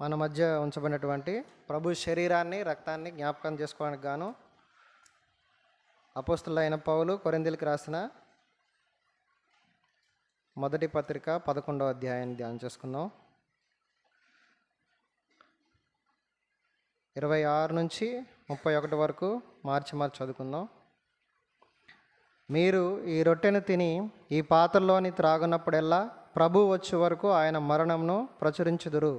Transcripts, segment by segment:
మన మధ్య ఉంచబడినటువంటి ప్రభు శరీరాన్ని రక్తాన్ని జ్ఞాపకం చేసుకోవడానికి గాను అపోస్తలుడైన పౌలు కొరింథీయులకు రాసిన మొదటి పత్రిక 11వ అధ్యాయాన్ని ధ్యానం చేసుకుందాం. 26 నుంచి 31 వరకు మార్చి చదువుకుందాం. మీరు ఈ రొట్టెను తిని ఈ పాత్రలోని త్రాగునప్పుడెల్లా ప్రభు వచ్చే వరకు ఆయన మరణంను ప్రచురించుదురు.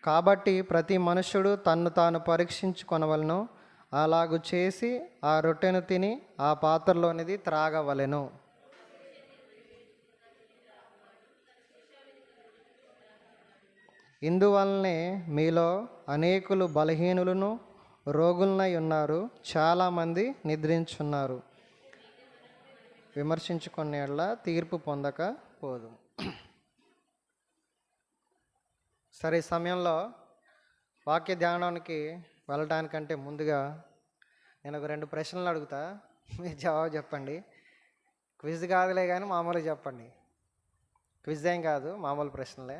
కాబట్టి ప్రతి మనుష్యుడు తన్ను తాను పరీక్షించుకొనవలెను, అలాగు చేసి ఆ రొట్టెను తిని ఆ పాత్రలోనిది త్రాగవలెను. ఇందువలనే మీలో అనేకులు బలహీనులను రోగులనై ఉన్నారు, చాలామంది నిద్రించున్నారు. విమర్శించుకునేళ్ళ తీర్పు పొందక పోదు. సరే, ఈ సమయంలో వాక్య ధ్యానానికి వెళ్ళటానికంటే ముందుగా నేను ఒక 2 ప్రశ్నలు అడుగుతా, మీరు జవాబు చెప్పండి. క్విజ్ కాదులే కానీ మామూలుగా చెప్పండి. క్విజ్ ఏం కాదు, మామూలు ప్రశ్నలే.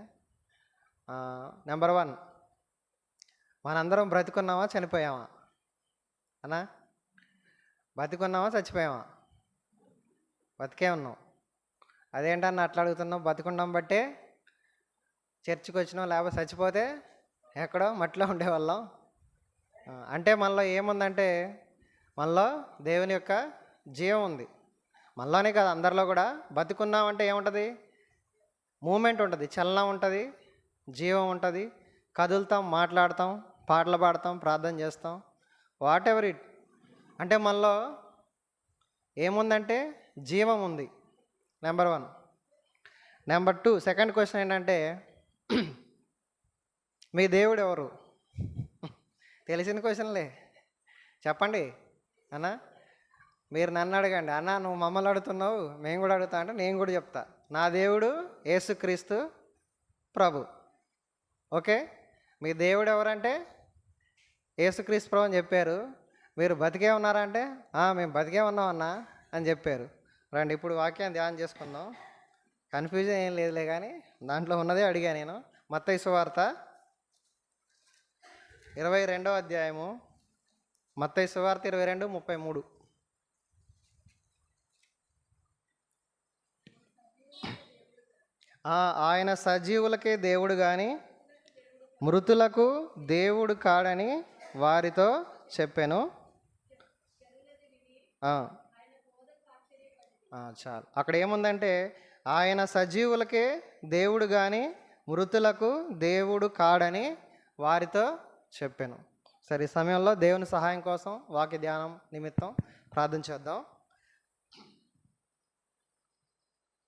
నెంబర్ 1, మనందరం బ్రతికున్నామా చనిపోయామా? అన్నా, బతికున్నామా చచ్చిపోయామా? బతికే ఉన్నాం. అదేంటన్నా అట్లా అడుగుతున్నాం? బతికున్నాం బట్టే చర్చికి వచ్చినాం, లేకపోతే చచ్చిపోతే ఎక్కడో మట్టిలో ఉండేవాళ్ళం. అంటే మనలో ఏముందంటే, మనలో దేవుని యొక్క జీవం ఉంది. మనలోనే కాదు, అందరిలో కూడా. బతికున్నామంటే ఏముంటుంది? మూమెంట్ ఉంటుంది, చలనం ఉంటుంది, జీవం ఉంటుంది. కదులుతాం, మాట్లాడతాం, పాటలు పాడతాం, ప్రార్థన చేస్తాం, వాట్ ఎవర్ ఇట్. అంటే మనలో ఏముందంటే జీవం ఉంది. నెంబర్ 1. నెంబర్ 2, సెకండ్ క్వశ్చన్ ఏంటంటే, మీ దేవుడు ఎవరు? తెలిసిన క్వశ్చన్లే, చెప్పండి అన్నా. మీరు నన్ను అడగండి, అన్నా నువ్వు మమ్మల్ని అడుగుతున్నావు, మేము కూడా అడుగుతా అంటే నేను కూడా చెప్తా. నా దేవుడు యేసుక్రీస్తు ప్రభు. ఓకే, మీ దేవుడు ఎవరంటే యేసుక్రీస్తు ప్రభు అని చెప్పారు. మీరు బతికే ఉన్నారంటే మేము బతికే ఉన్నామన్నా అని చెప్పారు. రండి ఇప్పుడు వాక్యాన్ని ధ్యానం చేసుకుందాం. కన్ఫ్యూజన్ ఏం లేదులే, కానీ దాంట్లో ఉన్నదే అడిగా నేను. మత్తయి సువార్త 22వ అధ్యాయము, మత్తయి సువార్త 22:33. ఆయన సజీవులకే దేవుడు కానీ మృతులకు దేవుడు కాడని వారితో చెప్పాను. చాలు. అక్కడ ఏముందంటే, ఆయన సజీవులకే దేవుడు కానీ మృతులకు దేవుడు కాడని వారితో చెప్పాను. సరే, ఈ సమయంలో దేవుని సహాయం కోసం వాక్య ధ్యానం నిమిత్తం ప్రార్థన చేద్దాం.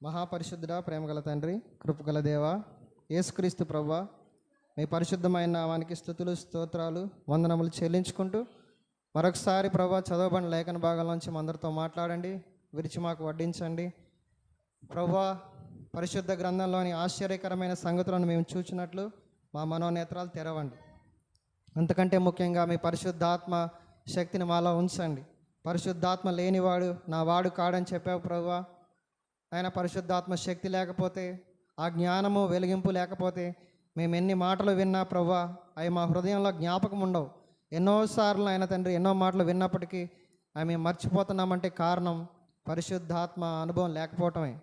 మహాపరిశుద్ధుడా, ప్రేమగల తండ్రి, కృపగల దేవా, యేసుక్రీస్తు ప్రభువా, మీ పరిశుద్ధమైన నామానికి స్తుతులు, స్తోత్రాలు, వందనములు చెల్లించుకుంటూ మరొకసారి ప్రభువా చదవబడిన లేఖన భాగాల నుంచి అందరితో మాట్లాడండి, విరిచి మాకు వడ్డించండి. ప్రభువా, పరిశుద్ధ గ్రంథంలోని ఆశ్చర్యకరమైన సంగతులను మేము చూచినట్లు మా మనోనేత్రాలు తెరవండి. అంతకంటే ముఖ్యంగా మీ పరిశుద్ధాత్మ శక్తిని మాలో ఉంచండి. పరిశుద్ధాత్మ లేనివాడు నా వాడు కాడని చెప్పావు ప్రభువా. ఆయన పరిశుద్ధాత్మ శక్తి లేకపోతే, ఆ జ్ఞానము వెలిగింపు లేకపోతే మేము ఎన్ని మాటలు విన్నా ప్రభువా, అవి మా హృదయంలో జ్ఞాపకం ఉండవు. ఎన్నోసార్లు ఆయన తండ్రి ఎన్నో మాటలు విన్నప్పటికీ అవి మేము మర్చిపోతున్నామంటే కారణం పరిశుద్ధాత్మ అనుభవం లేకపోవటమే.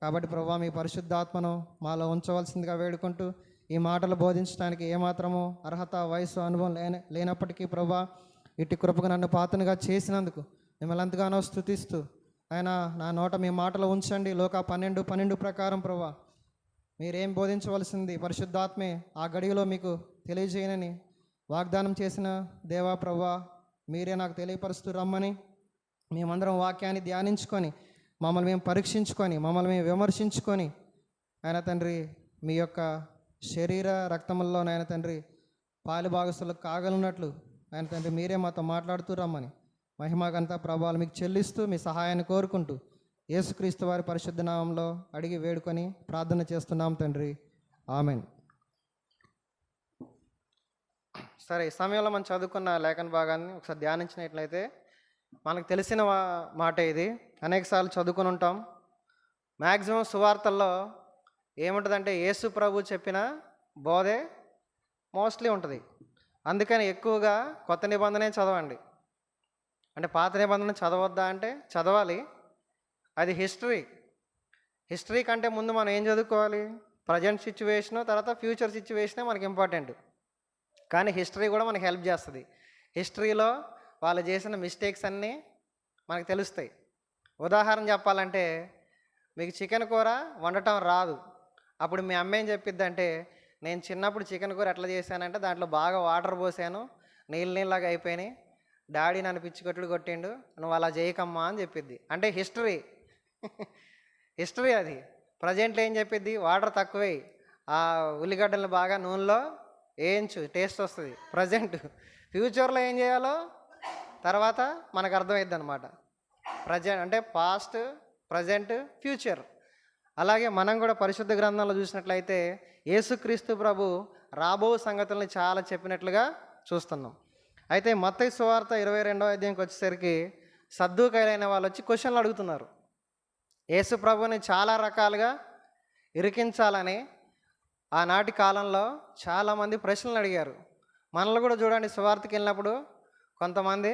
కాబట్టి ప్రభువా, మీ పరిశుద్ధాత్మను మాలో ఉంచవలసిందిగా వేడుకుంటూ, ఈ మాటలు బోధించడానికి ఏమాత్రము అర్హత, వయసు, అనుభవం లేనప్పటికీ ప్రభువా, ఇటు కృపకు నన్ను పాత్రగా చేసినందుకు మిమ్మల్ని ఎంతగానో స్తుతిస్తూ, ఆయన నా నోట మీ మాటలు ఉంచండి. లోకా 12:12 ప్రకారం ప్రభువా, మీరేం బోధించవలసింది పరిశుద్ధాత్మే ఆ గడియలో మీకు తెలియజేయనని వాగ్దానం చేసిన దేవా ప్రభువా, మీరే నాకు తెలియపరుస్తూ రమ్మని మేమందరం వాక్యాన్ని ధ్యానించుకొని, మమ్మల్ని మేము పరీక్షించుకొని, మమ్మల్ని మేము విమర్శించుకొని, ఆయన తండ్రి మీ యొక్క శరీర రక్తముల్లో నాయన తండ్రి పాలు భాగస్తులకు కాగలనట్లు ఆయన తండ్రి మీరే మాతో మాట్లాడుతూ రమ్మని మహిమగంతా ప్రభావాలు మీకు చెల్లిస్తూ మీ సహాయాన్ని కోరుకుంటూ యేసుక్రీస్తు వారి పరిశుద్ధ నామంలో అడిగి వేడుకొని ప్రార్థన చేస్తున్నాం తండ్రి, ఆమెన్. సరే, ఈ సమయంలో మనం చదువుకున్న లేఖన భాగాన్ని ఒకసారి ధ్యానించినట్లయితే, మనకు తెలిసిన మాట ఇది, అనేకసార్లు చదువుకొని ఉంటాం. మ్యాక్సిమం సువార్తల్లో ఏముంటుందంటే యేసు ప్రభు చెప్పిన బోధే మోస్ట్లీ ఉంటుంది. అందుకని ఎక్కువగా కొత్త నిబంధనే చదవండి. అంటే పాత నిబంధన చదవద్దా అంటే చదవాలి, అది హిస్టరీ కంటే ముందు మనం ఏం చదువుకోవాలి? ప్రజెంట్ సిచ్యువేషను, తర్వాత ఫ్యూచర్ సిచ్యువేషనే మనకి ఇంపార్టెంట్. కానీ హిస్టరీ కూడా మనకి హెల్ప్ చేస్తుంది. హిస్టరీలో వాళ్ళు చేసిన మిస్టేక్స్ అన్నీ మనకు తెలుస్తాయి. ఉదాహరణ చెప్పాలంటే, మీకు చికెన్ కూర వండటం రాదు, అప్పుడు మీ అమ్మ ఏం చెప్పిద్దంటే, నేను చిన్నప్పుడు చికెన్ కూర ఎట్లా చేశానంటే దాంట్లో బాగా వాటర్ పోసాను, నీళ్ళలాగా అయిపోయినాయి, డాడీ నన్ను పిచ్చి కొట్టుడు కొట్టిండు, నువ్వు అలా చేయకమ్మా అని చెప్పిద్ది. అంటే హిస్టరీ అది. ప్రజెంట్లో ఏం చెప్పిద్ది? వాటర్ తక్కువై ఆ ఉల్లిగడ్డలను బాగా నూనెలో వేయించు, టేస్ట్ వస్తుంది. ఫ్యూచర్లో ఏం చేయాలో తర్వాత మనకు అర్థమైద్ది అనమాట. అంటే పాస్ట్, ప్రజెంట్, ఫ్యూచర్. అలాగే మనం కూడా పరిశుద్ధ గ్రంథంలో చూసినట్లయితే యేసుక్రీస్తు ప్రభు రాబో సంగతుల్ని చాలా చెప్పినట్లుగా చూస్తున్నాం. అయితే మత్తయి సువార్త 22వ అధ్యాయంకి వచ్చేసరికి సద్దూకైలైన వాళ్ళు వచ్చి క్వశ్చన్లు అడుగుతున్నారు. యేసు ప్రభుని చాలా రకాలుగా ఇరికించాలని ఆనాటి కాలంలో చాలామంది ప్రశ్నలు అడిగారు. మనల్ని కూడా చూడండి, సువార్తకి వెళ్ళినప్పుడు కొంతమంది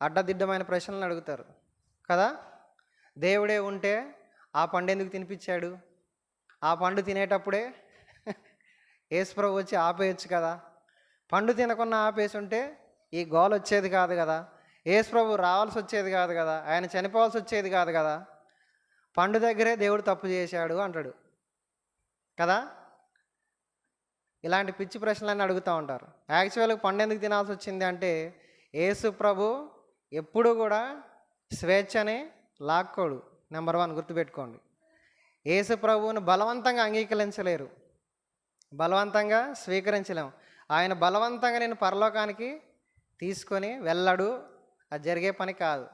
అడ్డదిడ్డమైన ప్రశ్నలను అడుగుతారు కదా. దేవుడే ఉంటే ఆ పండు ఎందుకు తినిపించాడు? ఆ పండు తినేటప్పుడే యేసు ప్రభు వచ్చి ఆపేయచ్చు కదా. పండు తినకుండా ఆపేసి ఉంటే ఈ గోల్ వచ్చేది కాదు కదా, యేసు ప్రభు రావాల్సి వచ్చేది కాదు కదా, ఆయన చనిపోవాల్సి వచ్చేది కాదు కదా. పండు దగ్గరే దేవుడు తప్పు చేశాడు అంటాడు కదా. ఇలాంటి పిచ్చి ప్రశ్నలన్నీ అడుగుతూ ఉంటారు. యాక్చువల్గా పండు ఎందుకు తినాల్సి వచ్చింది అంటే, యేసు ప్రభు ఎప్పుడు కూడా స్వేచ్ఛని లాక్కోడు. నెంబర్ 1 గుర్తుపెట్టుకోండి. యేసు ప్రభువుని బలవంతంగా అంగీకరించలేరు, బలవంతంగా స్వీకరించలేము. ఆయన బలవంతంగా నేను పరలోకానికి తీసుకొని వెళ్ళడు, అది జరిగే పని కాదు.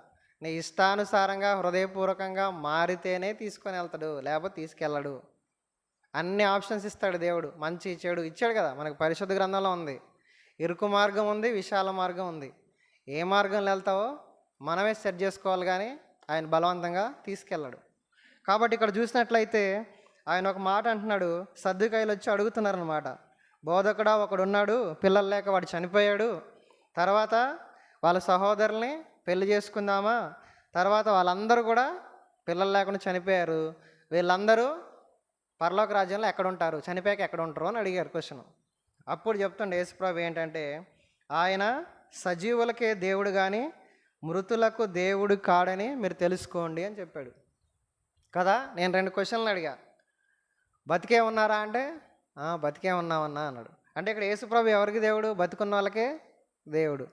నీ ఇష్టానుసారంగా హృదయపూర్వకంగా మారితేనే తీసుకొని వెళ్తాడు, లేకపోతే తీసుకెళ్ళడు. అన్ని ఆప్షన్స్ ఇస్తాడు దేవుడు, మంచి చెడు ఇచ్చాడు కదా. మనకు పరిశుద్ధ గ్రంథంలో ఉంది, ఇరుకు మార్గం ఉంది, విశాల మార్గం ఉంది. ఏ మార్గంలో వెళ్తావో మనమే సెట్ చేసుకోవాలి, కానీ ఆయన బలవంతంగా తీసుకెళ్ళడు. కాబట్టి ఇక్కడ చూసినట్లయితే ఆయన ఒక మాట అంటున్నాడు. సద్దుకాయలు వచ్చి అడుగుతున్నారనమాట, బోధకుడా ఒకడున్నాడు, పిల్లలు లేక వాడు చనిపోయాడు, తర్వాత వాళ్ళ సహోదరుల్ని పెళ్లి చేసుకుందామా, తర్వాత వాళ్ళందరూ కూడా పిల్లలు లేకుండా చనిపోయారు, వీళ్ళందరూ పరలోక రాజ్యంలో ఎక్కడ ఉంటారు, చనిపోయాక ఎక్కడ ఉంటారు అని అడిగారు క్వశ్చన్. అప్పుడు చెప్తుండే యేసుప్రభు ఏంటంటే, ఆయన సజీవులకే దేవుడు కానీ మృతులకు దేవుడు కాడని మీరు తెలుసుకోండి అని చెప్పాడు కదా. నేను 2 క్వశ్చన్లు అడిగా, బతికే ఉన్నారా అంటే బతికే ఉన్నామన్నా అన్నాడు. అంటే ఇక్కడ యేసుప్రభు ఎవరికి దేవుడు? బతికున్న వాళ్ళకే దేవుడు.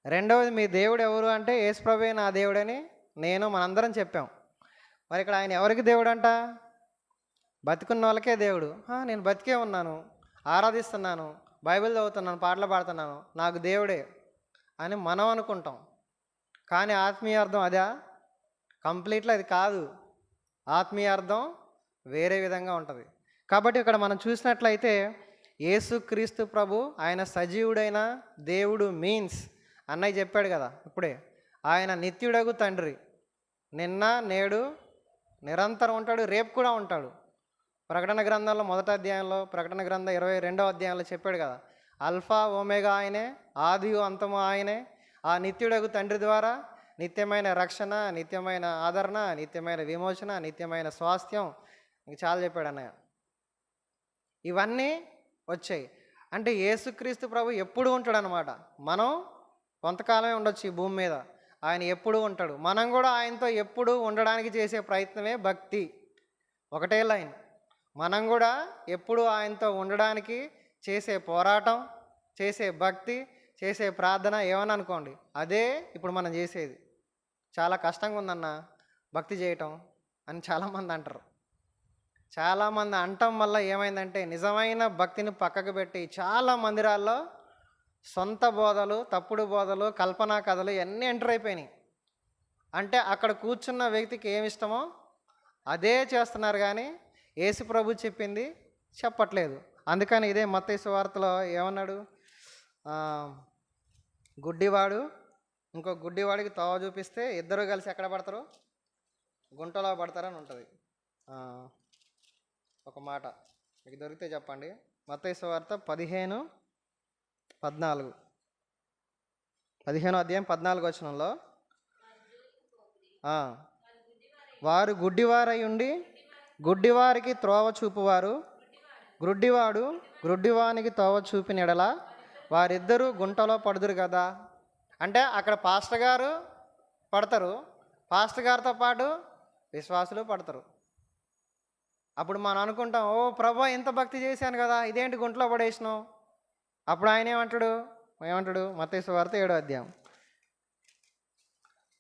రెండవది, మీ దేవుడు ఎవరు అంటే యేసుప్రభువే నా దేవుడని మనందరం చెప్పాం. మరి ఇక్కడ ఆయన ఎవరికి దేవుడు అంట? బతికున్న వాళ్ళకే దేవుడు. నేను బతికే ఉన్నాను, ఆరాధిస్తున్నాను, బైబిల్ చదువుతున్నాను, పాటలు పాడుతున్నాను, నాకు దేవుడే అని మనం అనుకుంటాం. కానీ ఆత్మీయ అర్థం అదా? కంప్లీట్లీ అది కాదు. ఆత్మీయ అర్థం వేరే విధంగా ఉంటుంది. కాబట్టి ఇక్కడ మనం చూసినట్లయితే యేసుక్రీస్తు ప్రభు ఆయన సజీవుడైన దేవుడు మీన్స్ అన్నయ్య చెప్పాడు కదా ఇప్పుడే, ఆయన నిత్యుడగు తండ్రి, నిన్న నేడు నిరంతరం ఉంటాడు, రేపు కూడా ఉంటాడు. ప్రకటన గ్రంథంలో 1వ అధ్యాయంలో, ప్రకటన గ్రంథం 22వ అధ్యాయంలో చెప్పాడు కదా, అల్ఫా ఓమేగా ఆయనే, ఆదియు అంతము ఆయనే. ఆ నిత్యుడగు తండ్రి ద్వారా నిత్యమైన రక్షణ, నిత్యమైన ఆదరణ, నిత్యమైన విమోచన, నిత్యమైన స్వాస్థ్యం, ఇంక చాలా చెప్పాడు అన్నయ్య. ఇవన్నీ వచ్చాయి. అంటే యేసుక్రీస్తు ప్రభు ఎప్పుడు ఉంటాడు అనమాట. మనం కొంతకాలమే ఉండొచ్చు ఈ భూమి మీద, ఆయన ఎప్పుడు ఉంటాడు. మనం కూడా ఆయనతో ఎప్పుడు ఉండడానికి చేసే ప్రయత్నమే భక్తి. ఒకటే లైన్. మనం కూడా ఎప్పుడు ఆయనతో ఉండడానికి చేసే పోరాటం, చేసే భక్తి, చేసే ప్రార్థన ఏమని అనుకోండి, అదే ఇప్పుడు మనం చేసేది. చాలా కష్టంగా ఉందన్న భక్తి చేయటం అని చాలామంది అంటారు. చాలామంది అంటం వల్ల ఏమైందంటే నిజమైన భక్తిని పక్కకు పెట్టి చాలా మందిరాల్లో సొంత బోధలు, తప్పుడు బోధలు, కల్పనా కథలు ఇవన్నీ ఎంటర్ అయిపోయినాయి. అంటే అక్కడ కూర్చున్న వ్యక్తికి ఏమి ఇష్టమో అదే చేస్తున్నారు, కానీ యేసు ప్రభు చెప్పింది చెప్పట్లేదు. అందుకని ఇదే మత్తయి సువార్తలో ఏమన్నాడు, గుడ్డివాడు ఇంకో గుడ్డివాడికి తోవ చూపిస్తే ఇద్దరు కలిసి ఎక్కడ పడతారు? గుంటలో పడతారని ఉంటుంది. ఒక మాట మీకు దొరికితే చెప్పండి. మత్తయి సువార్త 15:14, 15వ అధ్యాయం 14వ వచనంలో, వారు గుడ్డివారై ఉండి గుడ్డివారికి త్రోవ చూపువారు, గ్రుడ్డివాడు గ్రుడ్డివానికి తోవ చూపిన ఎడల వారిద్దరూ గుంటలో పడుదురు కదా. అంటే అక్కడ పాస్టర్ గారు పడతారు, పాస్టర్ గారితో పాటు విశ్వాసులు పడతారు. అప్పుడు మనం అనుకుంటాం, ఓ ప్రభా ఎంత భక్తి చేశాను కదా, ఇదేంటి గుంటలో పడేసినావు? అప్పుడు ఆయన ఏమంటాడు? మత్తయి సువార్త 7వ అధ్యాయం,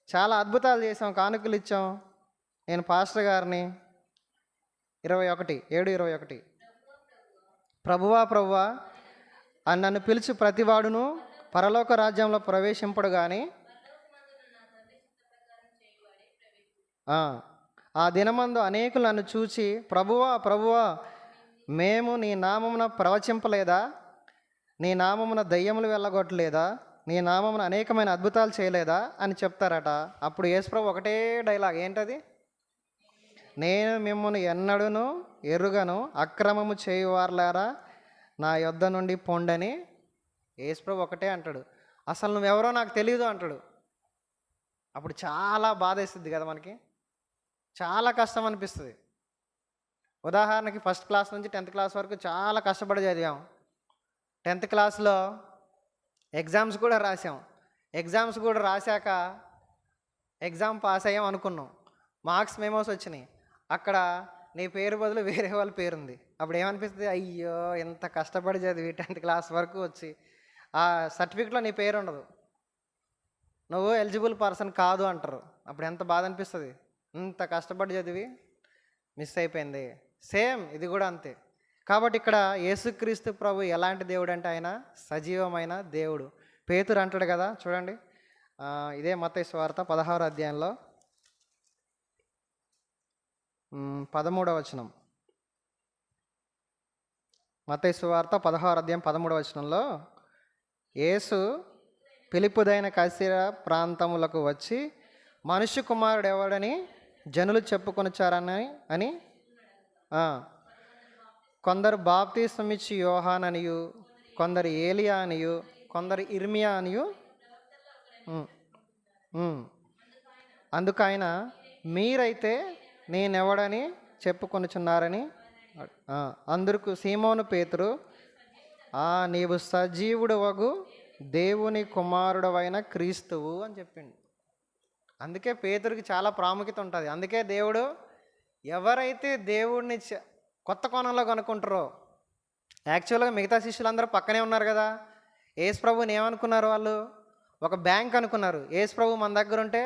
చాలా అద్భుతాలు చేసాం, కానుకలు ఇచ్చాం, నేను పాస్టర్ గారిని. 7:21, ప్రభువా ప్రభువా అని నన్ను పిలిచి ప్రతివాడును పరలోక రాజ్యంలో ప్రవేశింపడు కానీ ఆ దినమందు అనేకులు నన్ను చూచి, ప్రభువా ప్రభువా మేము నీ నామమున ప్రవచింపలేదా, నీ నామమున దయ్యములు వెళ్ళగొట్టలేదా, నీ నామమున అనేకమైన అద్భుతాలు చేయలేదా అని చెప్తారట. అప్పుడు యేసుప్రభు ఒకటే డైలాగ్, ఏంటది? నేను మిమ్మల్ని ఎన్నడూను ఎరుగను, అక్రమము చేయువార్లారా నా యొద్ద నుండి పొండని యేసుప్రభు ఒకటే అంటాడు. అసలు నువ్వెవరో నాకు తెలియదు అంటాడు. అప్పుడు చాలా బాధేస్తుంది కదా, మనకి చాలా కష్టం అనిపిస్తుంది. ఉదాహరణకి 1st క్లాస్ నుంచి 10th క్లాస్ వరకు చాలా కష్టపడి చదివాం. 10th క్లాస్లో ఎగ్జామ్స్ కూడా రాసాం. ఎగ్జామ్స్ కూడా రాశాక ఎగ్జామ్ పాస్ అయ్యాం అనుకున్నాం, మార్క్స్ మెమోస్ వచ్చినాయి. అక్కడ నీ పేరు బదులు వేరే వాళ్ళ పేరుంది. అప్పుడు ఏమనిపిస్తుంది? అయ్యో ఎంత కష్టపడి చదివి 10th క్లాస్ వరకు వచ్చి ఆ సర్టిఫికెట్లో నీ పేరు ఉండదు, నువ్వు ఎలిజిబుల్ పర్సన్ కాదు అంటారు. అప్పుడు ఎంత బాధ అనిపిస్తుంది, ఇంత కష్టపడి చదివి మిస్ అయిపోయింది. సేమ్ ఇది కూడా అంతే. కాబట్టి ఇక్కడ యేసుక్రీస్తు ప్రభు ఎలాంటి దేవుడు అంటే ఆయన సజీవమైన దేవుడు. పేతురు అంటాడు కదా, చూడండి, ఇదే మత్తయి సువార్త 16వ అధ్యాయంలో 13వ వచనం. మత్తయి సువార్త 16వ అధ్యాయం 13వ వచనంలో, యేసు పిలుపుదైన కైసరయ ప్రాంతములకు వచ్చి మనుష్య కుమారుడు ఎవడని జనులు చెప్పుకొనిచారని అని కొందరు బాప్తిస్మమిచ్చి యోహాన్ అనియు, కొందరు ఏలియా అనియు, కొందరు ఇర్మియా అనియు, అందుకైన మీరైతే నేనెవడని చెప్పుకొనుచున్నారని. అందరికి సీమోను పేతురు, నీవు సజీవుడు వగు దేవుని కుమారుడవైన క్రీస్తువు అని చెప్పిండు. అందుకే పేతురికి చాలా ప్రాముఖ్యత ఉంటుంది. అందుకే దేవుడు ఎవరైతే దేవుడిని కొత్త కోణంలో కనుక్కుంటారో, యాక్చువల్గా మిగతా శిష్యులందరూ పక్కనే ఉన్నారు కదా, యేసు ప్రభుని ఏమనుకున్నారు? వాళ్ళు ఒక బ్యాంక్ అనుకున్నారు. యేసు ప్రభు మన దగ్గర ఉంటే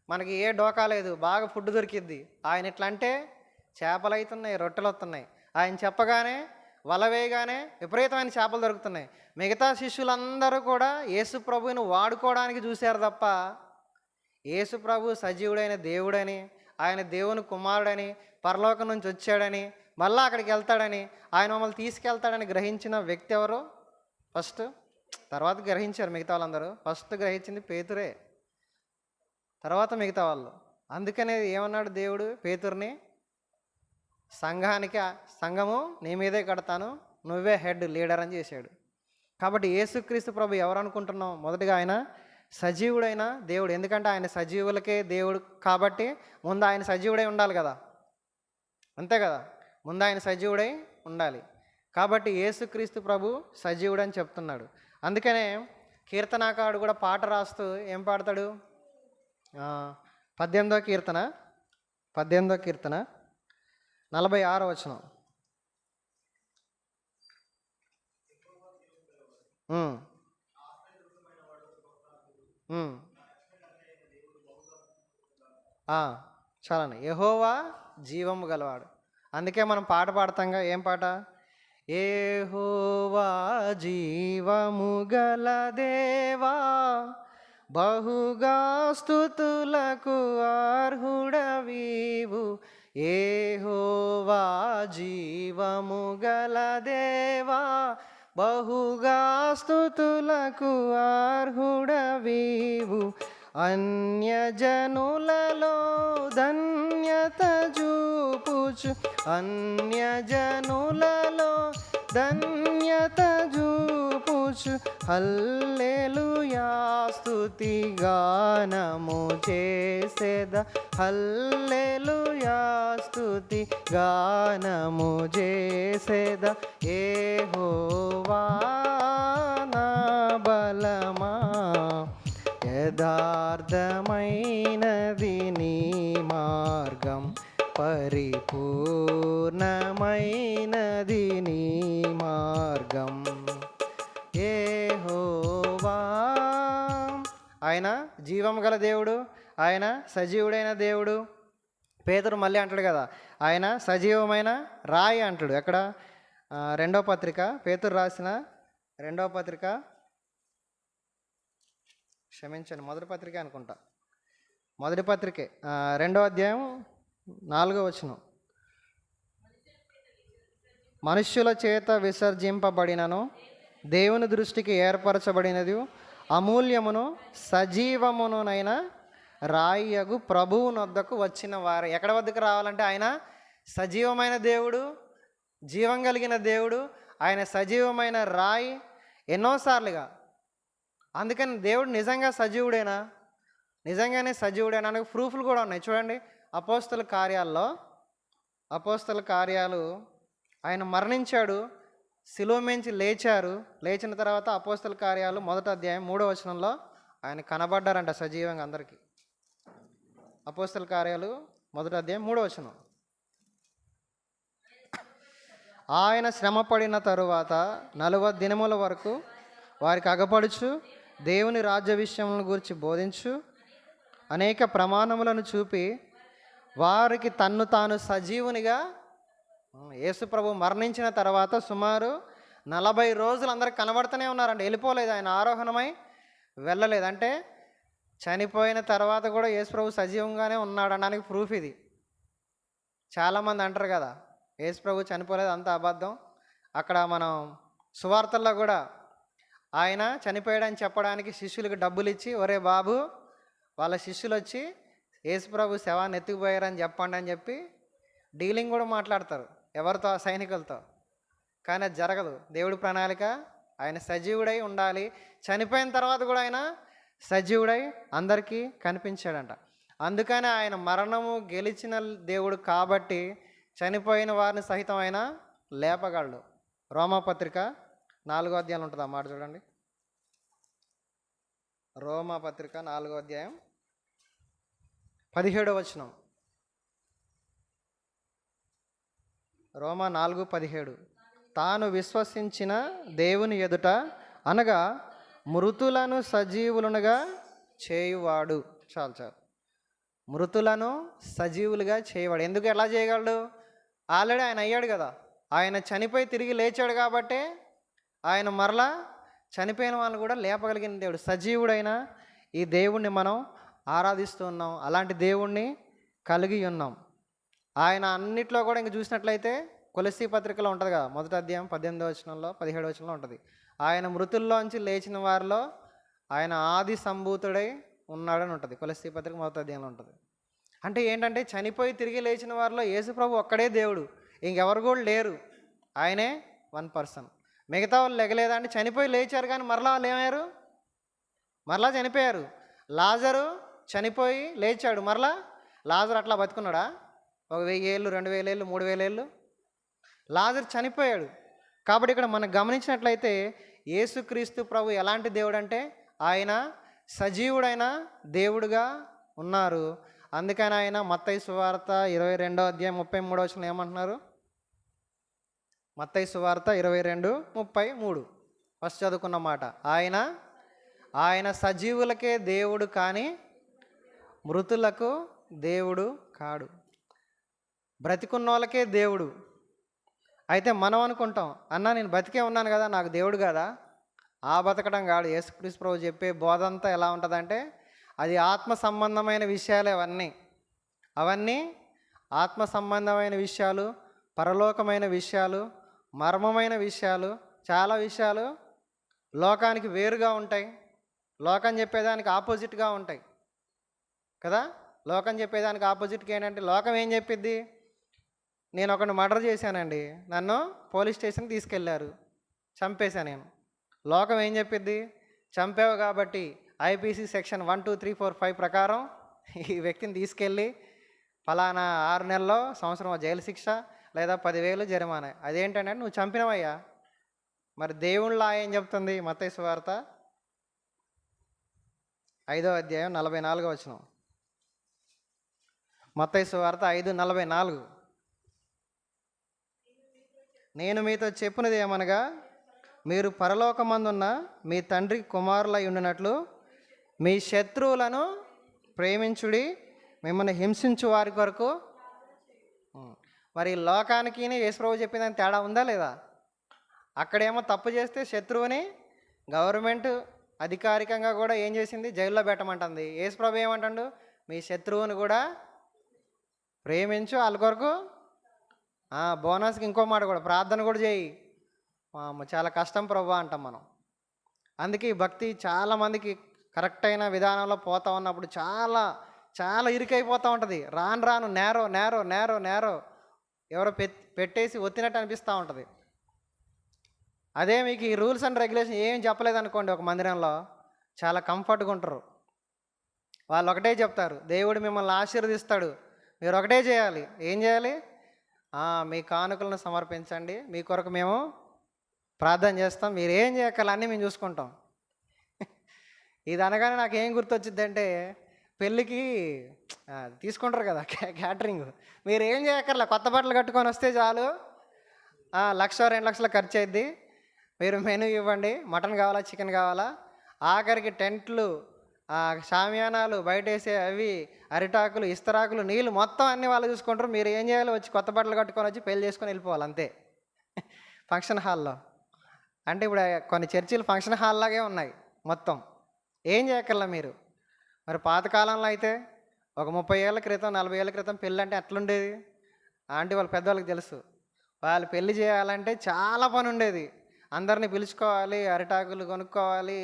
మనకి ఏ డోకా లేదు, బాగా ఫుడ్ దొరికిద్ది. ఆయన ఇట్లా అంటే చేపలు అవుతున్నాయి, రొట్టెలు వస్తున్నాయి. ఆయన చెప్పగానే వల వేయగానే విపరీతమైన చేపలు దొరుకుతున్నాయి. మిగతా శిష్యులందరూ కూడా యేసు ప్రభువుని వాడుకోవడానికి చూశారు తప్ప యేసు ప్రభు సజీవుడైన దేవుడని, ఆయన దేవుని కుమారుడని, పరలోకం నుంచి వచ్చాడని, మళ్ళీ అక్కడికి వెళ్తాడని, ఆయన మమ్మల్ని తీసుకెళ్తాడని గ్రహించిన వ్యక్తి ఎవరు? ఫస్ట్. తర్వాత గ్రహించారు మిగతా వాళ్ళందరూ. ఫస్ట్ గ్రహించింది పేతురే, తర్వాత మిగతా వాళ్ళు. అందుకనే ఏమన్నాడు దేవుడు పేతుర్ని? సంఘము నీ మీదే కడతాను, నువ్వే హెడ్, లీడర్ అని చేశాడు. కాబట్టి యేసుక్రీస్తు ప్రభు ఎవరు అనుకుంటున్నాం? మొదటిగా ఆయన సజీవుడైన దేవుడు. ఎందుకంటే ఆయన సజీవులకే దేవుడు కాబట్టి ముందు ఆయన సజీవుడై ఉండాలి కదా, అంతే కదా, ముందు ఆయన సజీవుడై ఉండాలి. కాబట్టి యేసుక్రీస్తు ప్రభు సజీవుడని చెప్తున్నాడు. అందుకనే కీర్తనాకారుడు కూడా పాట రాస్తూ ఏం పాడతాడు? 18వ కీర్తన 46వ వచనం. చాలండి. యెహోవా జీవము గలవాడు. అందుకే మనం పాట పాడతాంగా. ఏం పాట? యెహోవా జీవము గల దేవా, బహుగా స్తుతులకు అర్హుడవీవు. యెహోవా జీవము గల దేవా, బహుగా స్తుతులకు అర్హుడవీవు, అన్యజనులలో ధన్యత చూపుచు, అన్యజనులలో ధన్యత చూపుచు, హల్లెలూయా స్తుతి గానము చేసేద, హల్లెలూయా స్తుతి గానము చేసేద. యెహోవా నా బలమా, యథార్థమైనది నీ మార్గం, పరిపూర్ణమైనది నీ మార్గం. యెహోవా, ఆయన జీవం గల దేవుడు, ఆయన సజీవుడైన దేవుడు. పేతురు మళ్ళీ అంటాడు కదా, ఆయన సజీవమైన రాయి అంటాడు. ఎక్కడ? రెండవ పత్రిక, పేతురు రాసిన రెండవ పత్రిక, క్షమించండి, మొదటి పత్రిక అనుకుంటా, మొదటి పత్రికే, 2వ అధ్యాయం 4వ వచనం. మనుష్యుల చేత విసర్జింపబడినను దేవుని దృష్టికి ఏర్పరచబడినది అమూల్యమును సజీవమునునైన రాయగు ప్రభువు నొద్దకు వచ్చిన వారు. ఎక్కడ వద్దకు రావాలంటే ఆయన సజీవమైన దేవుడు, జీవం కలిగిన దేవుడు, ఆయన సజీవమైన రాయి ఎన్నోసార్లుగా. అందుకని దేవుడు నిజంగా సజీవుడేనా, నిజంగానే సజీవుడేనా అని ప్రూఫ్లు కూడా ఉన్నాయి. చూడండి, అపోస్తల కార్యాలు ఆయన మరణించాడు, శిలువ మించి లేచారు, లేచిన తర్వాత అపోస్తల కార్యాలు 1వ అధ్యాయం 3వ వచనంలో ఆయన కనబడ్డారంట సజీవంగా అందరికీ. అపోస్తల కార్యాలు 1వ అధ్యాయం 3వ వచనం. ఆయన శ్రమపడిన తరువాత 40 దినముల వరకు వారికి అగపడుచు, దేవుని రాజ్య విషయములను గురించి బోధించు, అనేక ప్రమాణములను చూపి వారికి తన్ను తాను సజీవునిగా. యేసుప్రభు మరణించిన తర్వాత సుమారు 40 రోజులు అందరికి కనబడుతూనే ఉన్నారండి. వెళ్ళిపోలేదు, ఆయన ఆరోహణమై వెళ్ళలేదు. అంటే చనిపోయిన తర్వాత కూడా యేసుప్రభు సజీవంగానే ఉన్నాడు అనడానికి ప్రూఫ్ ఇది. చాలామంది అంటారు కదా యేసుప్రభు చనిపోలేదు, అంత అబద్ధం. అక్కడ మనం సువార్తల్లో కూడా ఆయన చనిపోయాడని చెప్పడానికి శిష్యులకు డబ్బులు ఇచ్చి, ఒరే బాబు, వాళ్ళ శిష్యులు వచ్చి యేసుప్రభు శవాన్ని ఎత్తుకుపోయారని చెప్పండి అని చెప్పి డీలింగ్ కూడా మాట్లాడతారు ఎవరితో? సైనికులతో. కానీ అది జరగదు. దేవుడి ప్రణాళిక ఆయన సజీవుడై ఉండాలి. చనిపోయిన తర్వాత కూడా ఆయన సజీవుడై అందరికీ కనిపించాడంట. అందుకని ఆయన మరణము గెలిచిన దేవుడు కాబట్టి చనిపోయిన వారిని సహితం ఆయన లేపగలడు. రోమాపత్రిక 4వ అధ్యాయం ఉంటుంది, ఆ మాట చూడండి. రోమాపత్రిక 4వ అధ్యాయం 17వ వచనం. రోమా 4:17. తాను విశ్వసించిన దేవుని ఎదుట అనగా మృతులను సజీవులుగా చేయువాడు. చాలు, మృతులను సజీవులుగా చేయవాడు. ఎందుకు, ఎలా చేయగలడు? ఆల్రెడీ ఆయన అయ్యాడు కదా. ఆయన చనిపోయి తిరిగి లేచాడు కాబట్టి ఆయన మరలా చనిపోయిన వాళ్ళని కూడా లేపగలిగిన దేవుడు. సజీవుడైన ఈ దేవుణ్ణి మనం ఆరాధిస్తూ ఉన్నాం. అలాంటి దేవుణ్ణి కలిగి ఉన్నాం. ఆయన అన్నిట్లో కూడా ఇంక చూసినట్లయితే కొలస్సీ పత్రికలో ఉంటుంది కదా, 1వ అధ్యాయం 18వ వచనంలో 17వ వచనంలో ఉంటుంది. ఆయన మృతుల్లోంచి లేచిన వారిలో ఆయన ఆది సంభూతుడై ఉన్నాడని ఉంటుంది. కొలస్సీ పత్రిక 1వ అధ్యాయంలో ఉంటుంది. అంటే ఏంటంటే చనిపోయి తిరిగి లేచిన వారిలో యేసుప్రభు ఒక్కడే దేవుడు, ఇంకెవరు కూడా లేరు. ఆయనే 1 పర్సన్. మిగతా వాళ్ళు లెగలేదంటే చనిపోయి లేచారు కానీ మరలా వాళ్ళు ఏమయ్యారు? మరలా చనిపోయారు. లాజరు చనిపోయి లేచాడు, మరలా లాజరు అట్లా బతుకున్నాడా? 1000 ఏళ్ళు, 2000 ఏళ్ళు, 3000 ఏళ్ళు? లాజరు చనిపోయాడు. కాబట్టి ఇక్కడ మనం గమనించినట్లయితే యేసుక్రీస్తు ప్రభు ఎలాంటి దేవుడు అంటే ఆయన సజీవుడైన దేవుడుగా ఉన్నారు. అందుకని ఆయన మత్తయి సువార్త 22వ అధ్యాయం 33వ వచనం ఏమంటున్నారు? మత్తయి సువార్త 22:33 ఫస్ట్ చదువుకున్న మాట. ఆయన సజీవులకే దేవుడు కానీ మృతులకు దేవుడు కాడు. బ్రతికున్న వాళ్ళకే దేవుడు. అయితే మనం అనుకుంటాం, అన్నా నేను బతికే ఉన్నాను కదా, నాకు దేవుడు కదా. ఆ బతకడం కాదు. యేసుక్రీస్తు ప్రభు చెప్పే బోధ అంతా ఎలా ఉంటుందంటే అది ఆత్మ సంబంధమైన విషయాలు. అవన్నీ ఆత్మ సంబంధమైన విషయాలు, పరలోకమైన విషయాలు, మర్మమైన విషయాలు, చాలా విషయాలు లోకానికి వేరుగా ఉంటాయి, లోకం చెప్పేదానికి ఆపోజిట్గా ఉంటాయి కదా. లోకం చెప్పేదానికి ఆపోజిట్గా ఏంటంటే, లోకం ఏం చెప్పిద్ది, నేను ఒకరిని మర్డర్ చేశానండి, నన్ను పోలీస్ స్టేషన్కి తీసుకెళ్ళారు, చంపేశాను నేను. లోకం ఏం చెప్పిద్ది, చంపావు కాబట్టి ఐపీసీ సెక్షన్ 1, 2, 3, 4, 5 ప్రకారం ఈ వ్యక్తిని తీసుకెళ్ళి ఫలానా 6 నెలల్లో సంవత్సరం జైలు శిక్ష లేదా 10,000 జరిమానా. అదేంటంటే నువ్వు చంపినవయ్యా. మరి దేవుళ్ళ ఏం చెప్తుంది, మత్తయి సువార్త 5వ అధ్యాయం 44వ వచనం. మత్తయి సువార్త 5:44. నేను మీతో చెప్పినది ఏమనగా, మీరు పరలోకమందున్న మీ తండ్రి కుమారులై ఉండినట్లు మీ శత్రువులను ప్రేమించుడి, మిమ్మల్ని హింసించు వారి కొరకు. మరి లోకానికి యేసుప్రభు చెప్పిందని తేడా ఉందా లేదా? అక్కడేమో తప్పు చేస్తే శత్రువుని గవర్నమెంట్ అధికారికంగా కూడా ఏం చేసింది, జైల్లో పెట్టమంటుంది. యేసుప్రభు ఏమంటాడు, మీ శత్రువుని కూడా ప్రేమించు, వాళ్ళ కొరకు బోనస్కి ఇంకో మాట కూడా, ప్రార్థన కూడా చేయి. చాలా కష్టం ప్రభు అంటాం మనం. అందుకే ఈ భక్తి చాలామందికి కరెక్ట్ అయిన విధానంలో పోతా ఉన్నప్పుడు చాలా చాలా ఇరుకైపోతూ ఉంటుంది. రాను రాను నేరో నేరో నేరో నేరో ఎవరో పెట్టేసి ఒత్తినట్టు అనిపిస్తూ ఉంటుంది. అదే మీకు ఈ రూల్స్ అండ్ రెగ్యులేషన్ ఏం చెప్పలేదు అనుకోండి, ఒక మందిరంలో చాలా కంఫర్ట్గా ఉంటారు. వాళ్ళు ఒకటే చెప్తారు, దేవుడు మిమ్మల్ని ఆశీర్వదిస్తాడు, మీరు ఒకటే చేయాలి. ఏం చేయాలి, మీ కానుకలను సమర్పించండి, మీ కొరకు మేము ప్రార్థన చేస్తాం, మీరు ఏం చేయక్కర్లే, అన్నీ మేము చూసుకుంటాం. ఇది అనగానే నాకు ఏం గుర్తొచ్చిందంటే, పెళ్ళికి తీసుకుంటారు కదా క్యాటరింగ్, మీరు ఏం చేయక్కర్లే, కొత్త బట్టలు కట్టుకొని వస్తే చాలు, 1,00,000 2 లక్షలు ఖర్చు అయింది, మీరు మెనూ ఇవ్వండి, మటన్ కావాలా చికెన్ కావాలా, ఆఖరికి టెంట్లు షామియానాలు బయట వేసే అవి అరిటాకులు ఇస్తరాకులు నీళ్ళు మొత్తం అన్నీ వాళ్ళు చూసుకుంటారు. మీరు ఏం చేయాలి, వచ్చి కొత్త బట్టలు కట్టుకొని వచ్చి పెళ్లి చేసుకొని వెళ్ళిపోవాలి అంతే. ఫంక్షన్ హాల్లో అంటే ఇప్పుడు కొన్ని చర్చిలు ఫంక్షన్ హాల్ లాగే ఉన్నాయి మొత్తం, ఏం చేయక్కర్లా మీరు. మరి పాతకాలంలో అయితే ఒక 30 ఏళ్ళ క్రితం 40 ఏళ్ళ క్రితం పెళ్ళి అంటే ఎట్లుండేది అంటే వాళ్ళ పెద్దవాళ్ళకి తెలుసు. వాళ్ళు పెళ్లి చేయాలంటే చాలా పని ఉండేది, అందరినీ పిలుచుకోవాలి, అరిటాకులు కొనుక్కోవాలి,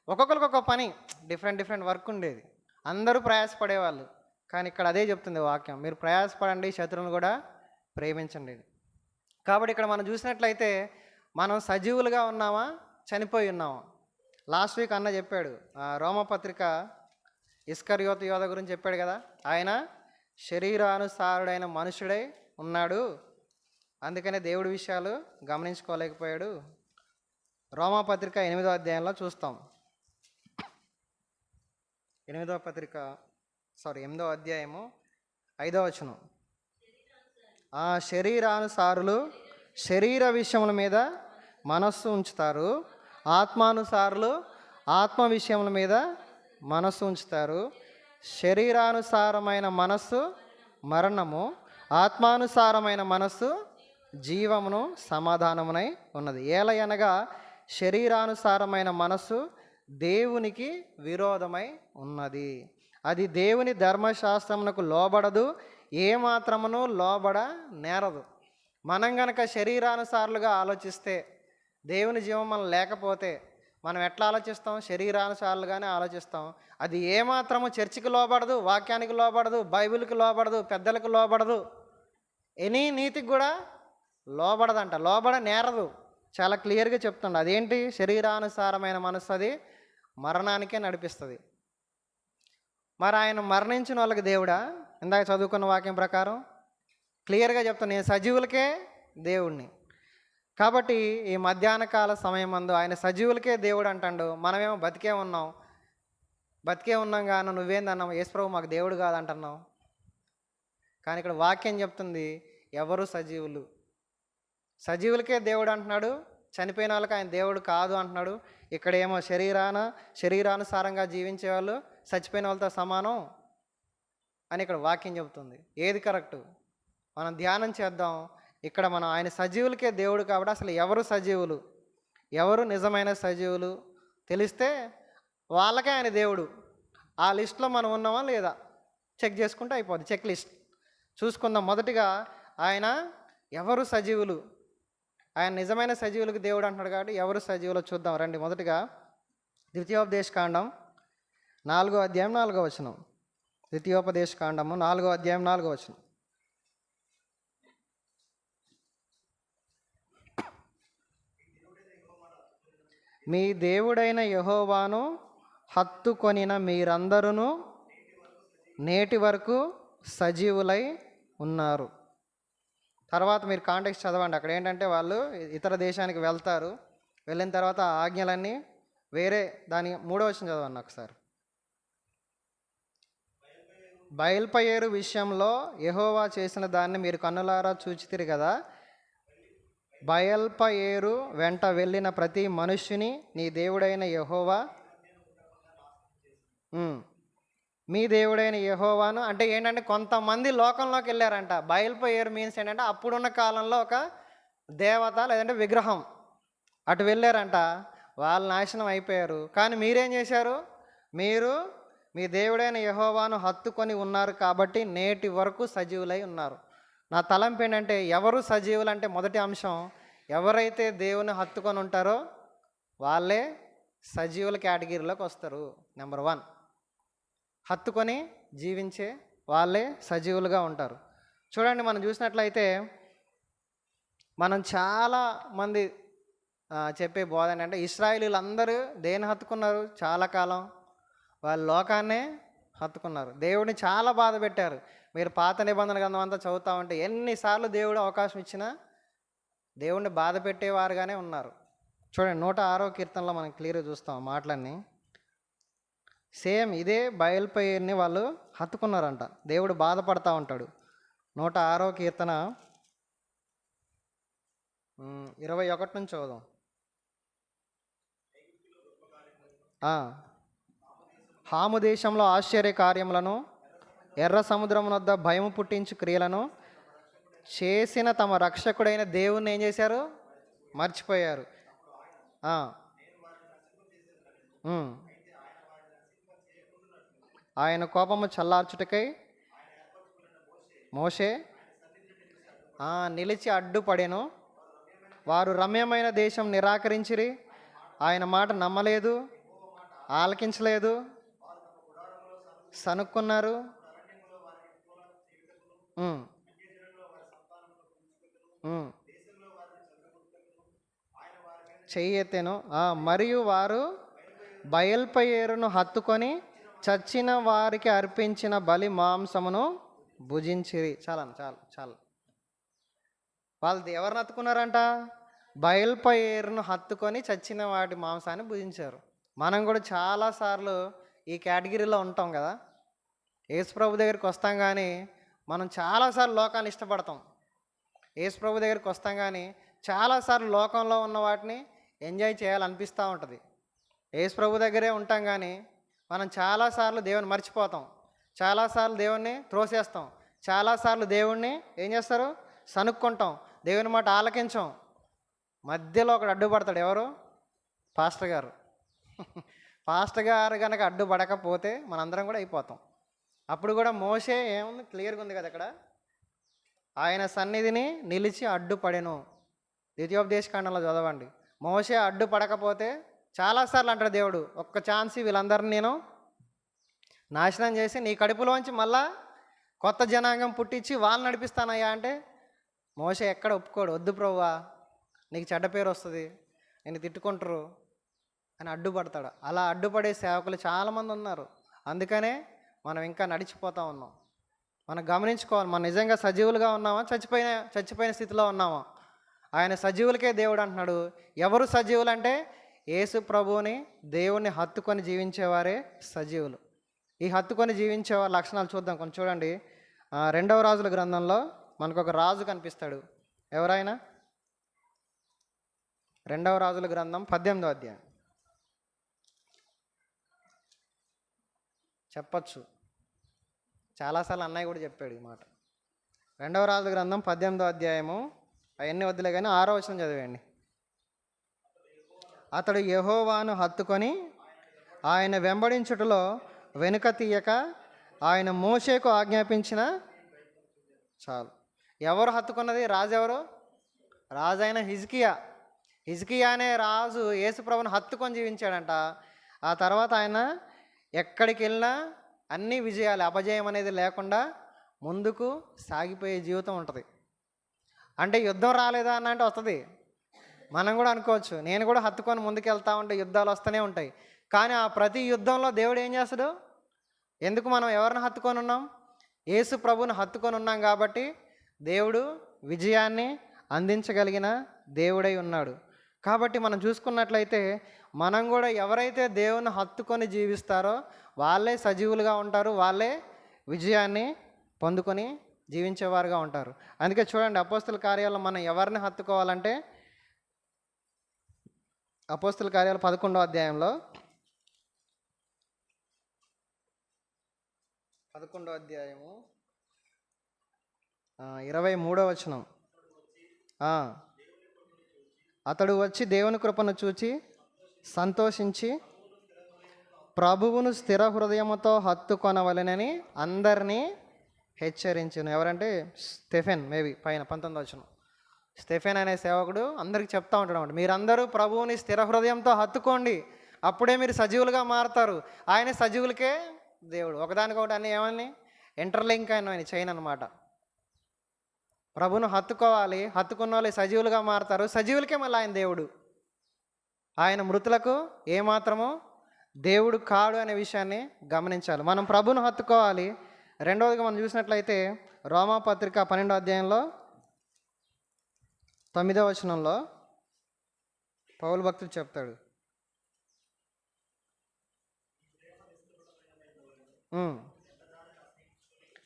ఒక్కొక్కరికి ఒక్కొక్క పని, డిఫరెంట్ వర్క్ ఉండేది, అందరూ ప్రయాసపడేవాళ్ళు. కానీ ఇక్కడ అదే చెప్తుంది వాక్యం, మీరు ప్రయాసపడండి, శత్రువులను కూడా ప్రేమించండి. కాబట్టి ఇక్కడ మనం చూసినట్లయితే మనం సజీవులుగా ఉన్నామా, చనిపోయి ఉన్నామా? లాస్ట్ వీక్ అన్న చెప్పాడు, రోమపత్రిక ఇస్కరియోతు యోధ గురించి చెప్పాడు కదా, ఆయన శరీరానుసారుడైన మనుషుడై ఉన్నాడు, అందుకనే దేవుడి విషయాలు గమనించుకోలేకపోయాడు. రోమపత్రిక 8వ అధ్యాయంలో చూస్తాం. 8వ అధ్యాయము 5వ వచనం. శరీరానుసారులు శరీర విషయముల మీద మనస్సు ఉంచుతారు, ఆత్మానుసారులు ఆత్మ విషయముల మీద మనస్సు ఉంచుతారు. శరీరానుసారమైన మనస్సు మరణము, ఆత్మానుసారమైన మనస్సు జీవమును సమాధానమునై ఉన్నది. ఏలయనగా శరీరానుసారమైన మనస్సు దేవునికి విరోధమై ఉన్నది, అది దేవుని ధర్మశాస్త్రమునకు లోబడదు, ఏమాత్రమును లోబడ నేరదు. మనం గనక శరీరానుసారులుగా ఆలోచిస్తే, దేవుని జీవం మనం లేకపోతే మనం ఎట్లా ఆలోచిస్తాం, శరీరానుసారులుగానే ఆలోచిస్తాం. అది ఏమాత్రము చర్చికి లోబడదు, వాక్యానికి లోబడదు, బైబిల్కి లోబడదు, పెద్దలకు లోబడదు, ఎనీ నీతికి కూడా లోబడదంట, లోబడ నేరదు. చాలా క్లియర్గా చెప్తుండ. అదేంటి, శరీరానుసారమైన మనస్సు అది మరణానికే నడిపిస్తుంది. మరి ఆయన మరణించిన వాళ్ళకి దేవుడా? ఇందాక చదువుకున్న వాక్యం ప్రకారం క్లియర్గా చెప్తాను, నేను సజీవులకే దేవుడిని. కాబట్టి ఈ మధ్యాహ్న కాల సమయం మందు ఆయన సజీవులకే దేవుడు అంటాడు, మనమేమో బతికే ఉన్నాం కానీ నువ్వేందన్నావు, యేసుప్రభు మాకు దేవుడు కాదంటున్నావు. కానీ ఇక్కడ వాక్యం చెప్తుంది, ఎవరు సజీవులకే దేవుడు అంటున్నాడు, చనిపోయిన వాళ్ళకి ఆయన దేవుడు కాదు అంటున్నాడు. ఇక్కడేమో శరీరానుసారంగా జీవించే వాళ్ళు చచ్చిపోయిన వాళ్ళతో సమానం అని ఇక్కడ వాక్యం చెబుతుంది. ఏది కరెక్టు మనం ధ్యానం చేద్దాం. ఇక్కడ మనం ఆయన సజీవులకే దేవుడు కాబట్టి అసలు ఎవరు సజీవులు, ఎవరు నిజమైన సజీవులు తెలిస్తే వాళ్ళకే ఆయన దేవుడు. ఆ లిస్ట్లో మనం ఉన్నామా లేదా చెక్ చేసుకుంటే అయిపోద్ది, చెక్ లిస్ట్ చూసుకుందాం. మొదటిగా ఆయన ఎవరు సజీవులు, ఆయన నిజమైన సజీవులకు దేవుడు అంటున్నాడు కాబట్టి ఎవరు సజీవులో చూద్దాం రండి. మొదటిగా ద్వితీయోపదేశకాండం 4వ అధ్యాయం 4వ వచనం. ద్వితీయోపదేశకాండము 4వ అధ్యాయం 4వ వచనం. మీ దేవుడైన యెహోవాను హత్తుకొనిన మీరందరూ నేటి వరకు సజీవులై ఉన్నారు. తర్వాత మీరు కాంటెక్స్ట్ చదవండి. అక్కడ ఏంటంటే వాళ్ళు ఇతర దేశానికి వెళ్తారు. వెళ్ళిన తర్వాత ఆ ఆజ్ఞలన్నీ వేరే దాని 3వ వచనం చదవండి ఒకసారి. బయల్పయేరు విషయంలో యెహోవా చేసిన దాన్ని మీరు కన్నులారా చూచితిరి కదా. బయల్పయేరు వెంట వెళ్ళిన ప్రతి మనుష్యుని నీ దేవుడైన యెహోవా మీ దేవుడైన యెహోవాను అంటే ఏంటంటే కొంతమంది లోకంలోకి వెళ్ళారంట. బయల్పయేరు మీన్స్ ఏంటంటే అప్పుడున్న కాలంలో ఒక దేవత లేదంటే విగ్రహం అటు వెళ్ళారంట. వాళ్ళు నాశనం అయిపోయారు. కానీ మీరేం చేశారు? మీరు మీ దేవుడైన యెహోవాను హత్తుకొని ఉన్నారు కాబట్టి నేటి వరకు సజీవులై ఉన్నారు. నా తలంపు ఏంటంటే ఎవరు సజీవులు అంటే మొదటి అంశం ఎవరైతే దేవుని హత్తుకొని ఉంటారో వాళ్ళే సజీవుల కేటగిరీలోకి వస్తారు. నెంబర్ 1 హత్తుకొని జీవించే వాళ్ళే సజీవులుగా ఉంటారు. చూడండి, మనం చూసినట్లయితే మనం చాలామంది చెప్పే బోధ ఏంటంటే ఇశ్రాయేలీలందరూ దేన్ని హత్తుకున్నారు? చాలా కాలం వాళ్ళు లోకాన్నే హత్తుకున్నారు. దేవుడిని చాలా బాధ పెట్టారు. మీరు పాత నిబంధన గ్రంథం అంతా చదువుతా ఉంటే ఎన్నిసార్లు దేవుడు అవకాశం ఇచ్చినా దేవుడిని బాధ పెట్టేవారుగానే ఉన్నారు. చూడండి 106వ కీర్తనలో మనం క్లియర్గా చూస్తాం మాటలన్నీ. సేమ్ ఇదే బయల్పయేరుని వాళ్ళు హత్తుకున్నారంట. దేవుడు బాధపడతా ఉంటాడు. 106వ కీర్తన 21 నుంచి చదువుదాం. హాము దేశంలో ఆశ్చర్య కార్యములను ఎర్ర సముద్రం వద్ద భయము పుట్టించు క్రియలను చేసిన తమ రక్షకుడైన దేవుణ్ణి ఏం చేశారు? మర్చిపోయారు. ఆయన కోపము చల్లార్చుటకై మోషే నిలిచి అడ్డుపడెను. వారు రమ్యమైన దేశం నిరాకరించిరి. ఆయన మాట నమ్మలేదు, ఆలకించలేదు, సనుక్కున్నారు. చెయ్యి ఎత్తెను. మరియు వారు బయల్పయేరును హత్తుకొని చచ్చిన వారికి అర్పించిన బలి మాంసమును భుజించిరి. చాలు. వాళ్ళు ఎవరిని హత్తుకున్నారంట? బయల్పయేరును హత్తుకొని చచ్చిన వాటి మాంసాన్ని భుజించారు. మనం కూడా చాలాసార్లు ఈ కేటగిరీలో ఉంటాం కదా. యేసుప్రభు దగ్గరికి వస్తాం కానీ మనం చాలాసార్లు లోకాన్ని ఇష్టపడతాం. యేసుప్రభు దగ్గరికి వస్తాం కానీ చాలాసార్లు లోకంలో ఉన్న వాటిని ఎంజాయ్ చేయాలనిపిస్తూ ఉంటుంది. యేసుప్రభు దగ్గరే ఉంటాం కానీ మనం చాలాసార్లు దేవుని మర్చిపోతాం. చాలాసార్లు దేవుణ్ణి త్రోసేస్తాం. చాలాసార్లు దేవుణ్ణి ఏం చేస్తారు? సనుక్కుంటాం. దేవుని మాట ఆలకించాం. మధ్యలో ఒకడు అడ్డుపడతాడు. ఎవరు? పాస్టర్ గారు. పాస్టర్ గారు కనుక అడ్డుపడకపోతే మనందరం కూడా అయిపోతాం. అప్పుడు కూడా మోషే ఏముంది? క్లియర్గా ఉంది కదా అక్కడ. ఆయన సన్నిధిని నిలిచి అడ్డుపడెను. ద్వితీయోపదేశకాండంలో చదవండి. మోషే అడ్డుపడకపోతే చాలాసార్లు అంటాడు దేవుడు, ఒక్క ఛాన్స్ వీళ్ళందరినీ నేను నాశనం చేసి నీ కడుపులోంచి మళ్ళా కొత్త జనాంగం పుట్టించి వాళ్ళు నడిపిస్తానయ్యా అంటే మోషే ఎక్కడ ఒప్పుకోడు. వద్దు ప్రభువా, నీకు చెడ్డ పేరు వస్తుంది, నేను తిట్టుకుంటారు అని అడ్డుపడతాడు. అలా అడ్డుపడే సేవకులు చాలామంది ఉన్నారు. అందుకనే మనం ఇంకా నడిచిపోతూ ఉన్నాం. మనం గమనించుకోవాలి, మనం నిజంగా సజీవులుగా ఉన్నామా, చచ్చిపోయిన స్థితిలో ఉన్నామా? ఆయన సజీవులకే దేవుడు అంటున్నాడు. ఎవరు సజీవులు అంటే యేసు ప్రభువుని దేవుణ్ణి హత్తుకొని జీవించేవారే సజీవులు. ఈ హత్తుకొని జీవించే వారి లక్షణాలు చూద్దాం. కొంచెం చూడండి. 2వ రాజుల గ్రంథంలో మనకు ఒక రాజు కనిపిస్తాడు. ఎవరైనా? 2వ రాజుల గ్రంథం 18వ అధ్యాయం. చెప్పచ్చు, చాలాసార్లు అన్నయ్య కూడా చెప్పాడు ఈ మాట. 2వ రాజుల గ్రంథం 18వ అధ్యాయము. అవన్నీ వద్దులే కానీ 6వ వచనం చదివేయండి. అతడు యెహోవాను హత్తుకొని ఆయన వెంబడించుటలో వెనుక తీయక ఆయన మోషేకు ఆజ్ఞాపించిన చాలు. ఎవరు హత్తుకున్నది? రాజు ఎవరు? రాజైన హిజ్కియా అనే రాజు యేసుప్రభుని హత్తుకొని జీవించాడంట. ఆ తర్వాత ఆయన ఎక్కడికి వెళ్ళినా అన్ని విజయాలు, అపజయం అనేది లేకుండా ముందుకు సాగిపోయే జీవితం ఉంటుంది. అంటే యుద్ధం రాలేదా అని అంటే వస్తుంది. మనం కూడా అనుకోవచ్చు, నేను కూడా హత్తుకొని ముందుకు వెళ్తా ఉంటే యుద్ధాలు వస్తూనే ఉంటాయి. కానీ ఆ ప్రతి యుద్ధంలో దేవుడు ఏం చేస్తాడు? ఎందుకు మనం ఎవరిని హత్తుకొని ఉన్నాం? యేసు ప్రభుని హత్తుకొని ఉన్నాం కాబట్టి దేవుడు విజయాన్ని అందించగలిగిన దేవుడై ఉన్నాడు. కాబట్టి మనం చూసుకున్నట్లయితే మనం కూడా ఎవరైతే దేవుని హత్తుకొని జీవిస్తారో వాళ్ళే సజీవులుగా ఉంటారు, వాళ్ళే విజయాన్ని పొందుకొని జీవించేవారుగా ఉంటారు. అందుకే చూడండి, అపోస్తుల కార్యాల్లో మనం ఎవరిని హత్తుకోవాలంటే అపోస్తుల కార్యాలు 11వ అధ్యాయంలో 11వ అధ్యాయము 23వ వచనం. అతడు వచ్చి దేవుని కృపను చూచి సంతోషించి ప్రభువును స్థిర హృదయముతో హత్తుకొనవలెనని అందరినీ హెచ్చరించును. ఎవరంటే స్టెఫెన్, మేబీ పైన 19వ వచనం. స్టెఫెన్ అనే సేవకుడు అందరికి చెప్తా ఉంటాడు అన్నమాట, మీరందరూ ప్రభువుని స్థిర హృదయంతో హత్తుకోండి, అప్పుడే మీరు సజీవులుగా మారుతారు. ఆయన సజీవులకే దేవుడు. ఒకదానికొకటి అన్నీ ఏమని ఇంటర్లింక్ అయిన చైన్ అనమాట. ప్రభును హత్తుకోవాలి, హత్తుకున్న వాళ్ళు సజీవులుగా మారుతారు, సజీవులకే మళ్ళీ ఆయన దేవుడు. ఆయన మృతులకు ఏమాత్రమో దేవుడు కాడు అనే విషయాన్ని గమనించాలి. మనం ప్రభును హత్తుకోవాలి. రెండవదిగా మనం చూసినట్లయితే రోమాపత్రిక 12వ అధ్యాయంలో 9వ వచనంలో పౌలు భక్తుడు చెప్తాడు,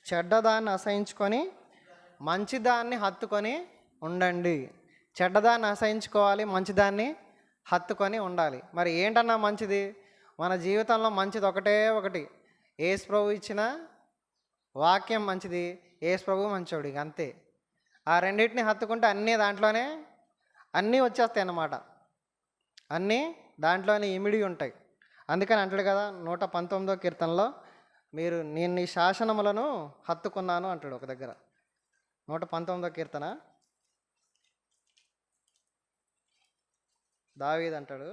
చెడ్డదాన్ని అసహించుకొని మంచిదాన్ని హత్తుకొని ఉండండి. చెడ్డదాన్ని అసహించుకోవాలి, మంచిదాన్ని హత్తుకొని ఉండాలి. మరి ఏంటన్నా మంచిది? మన జీవితంలో మంచిది ఒకటి, యేసు ప్రభు ఇచ్చిన వాక్యం మంచిది, యేసు ప్రభు మంచోడు, ఇక అంతే. ఆ రెండింటిని హత్తుకుంటే అన్నీ దాంట్లోనే అన్నీ వచ్చేస్తాయి అన్నమాట. అన్నీ దాంట్లోనే ఇమిడి ఉంటాయి. అందుకని అంటాడు కదా 119వ కీర్తనలో, నేను నీ శాసనములను హత్తుకున్నాను అంటాడు ఒక దగ్గర. 119వ కీర్తన దావీదు అంటాడు,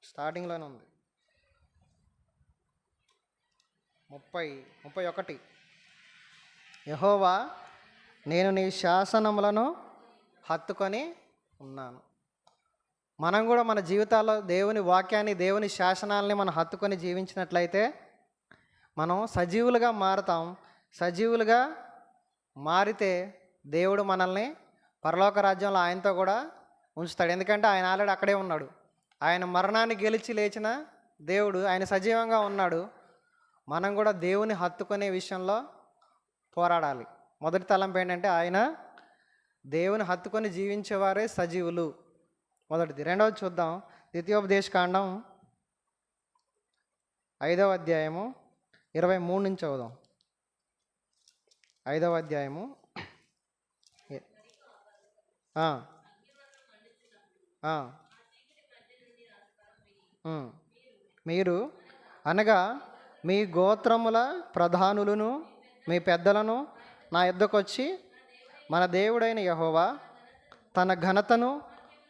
స్టార్టింగ్లోనే ఉంది, 31. యెహోవా, నేను నీ శాసనములను హత్తుకొని ఉన్నాను. మనం కూడా మన జీవితాల్లో దేవుని వాక్యాన్ని, దేవుని శాసనాలని మనం హత్తుకొని జీవించినట్లయితే మనం సజీవులుగా మారుతాం. సజీవులుగా మారితే దేవుడు మనల్ని పరలోక రాజ్యంలో ఆయనతో కూడా ఉంచుతాడు. ఎందుకంటే ఆయన ఆల్రెడీ అక్కడే ఉన్నాడు. ఆయన మరణాన్ని గెలిచి లేచిన దేవుడు, ఆయన సజీవంగా ఉన్నాడు. మనం కూడా దేవుని హత్తుకునే విషయంలో పోరాడాలి. మొదటి తలంపు ఏంటంటే ఆయన దేవుని హత్తుకొని జీవించేవారే సజీవులు, మొదటిది. రెండవది చూద్దాం, ద్వితీయోపదేశకాండం 5వ అధ్యాయము 23 నుంచి చదువుదాం. 5వ అధ్యాయము మీరు అనగా మీ గోత్రముల ప్రధానులను మీ పెద్దలను నా యొద్దకు వచ్చి, మన దేవుడైన యెహోవా తన ఘనతను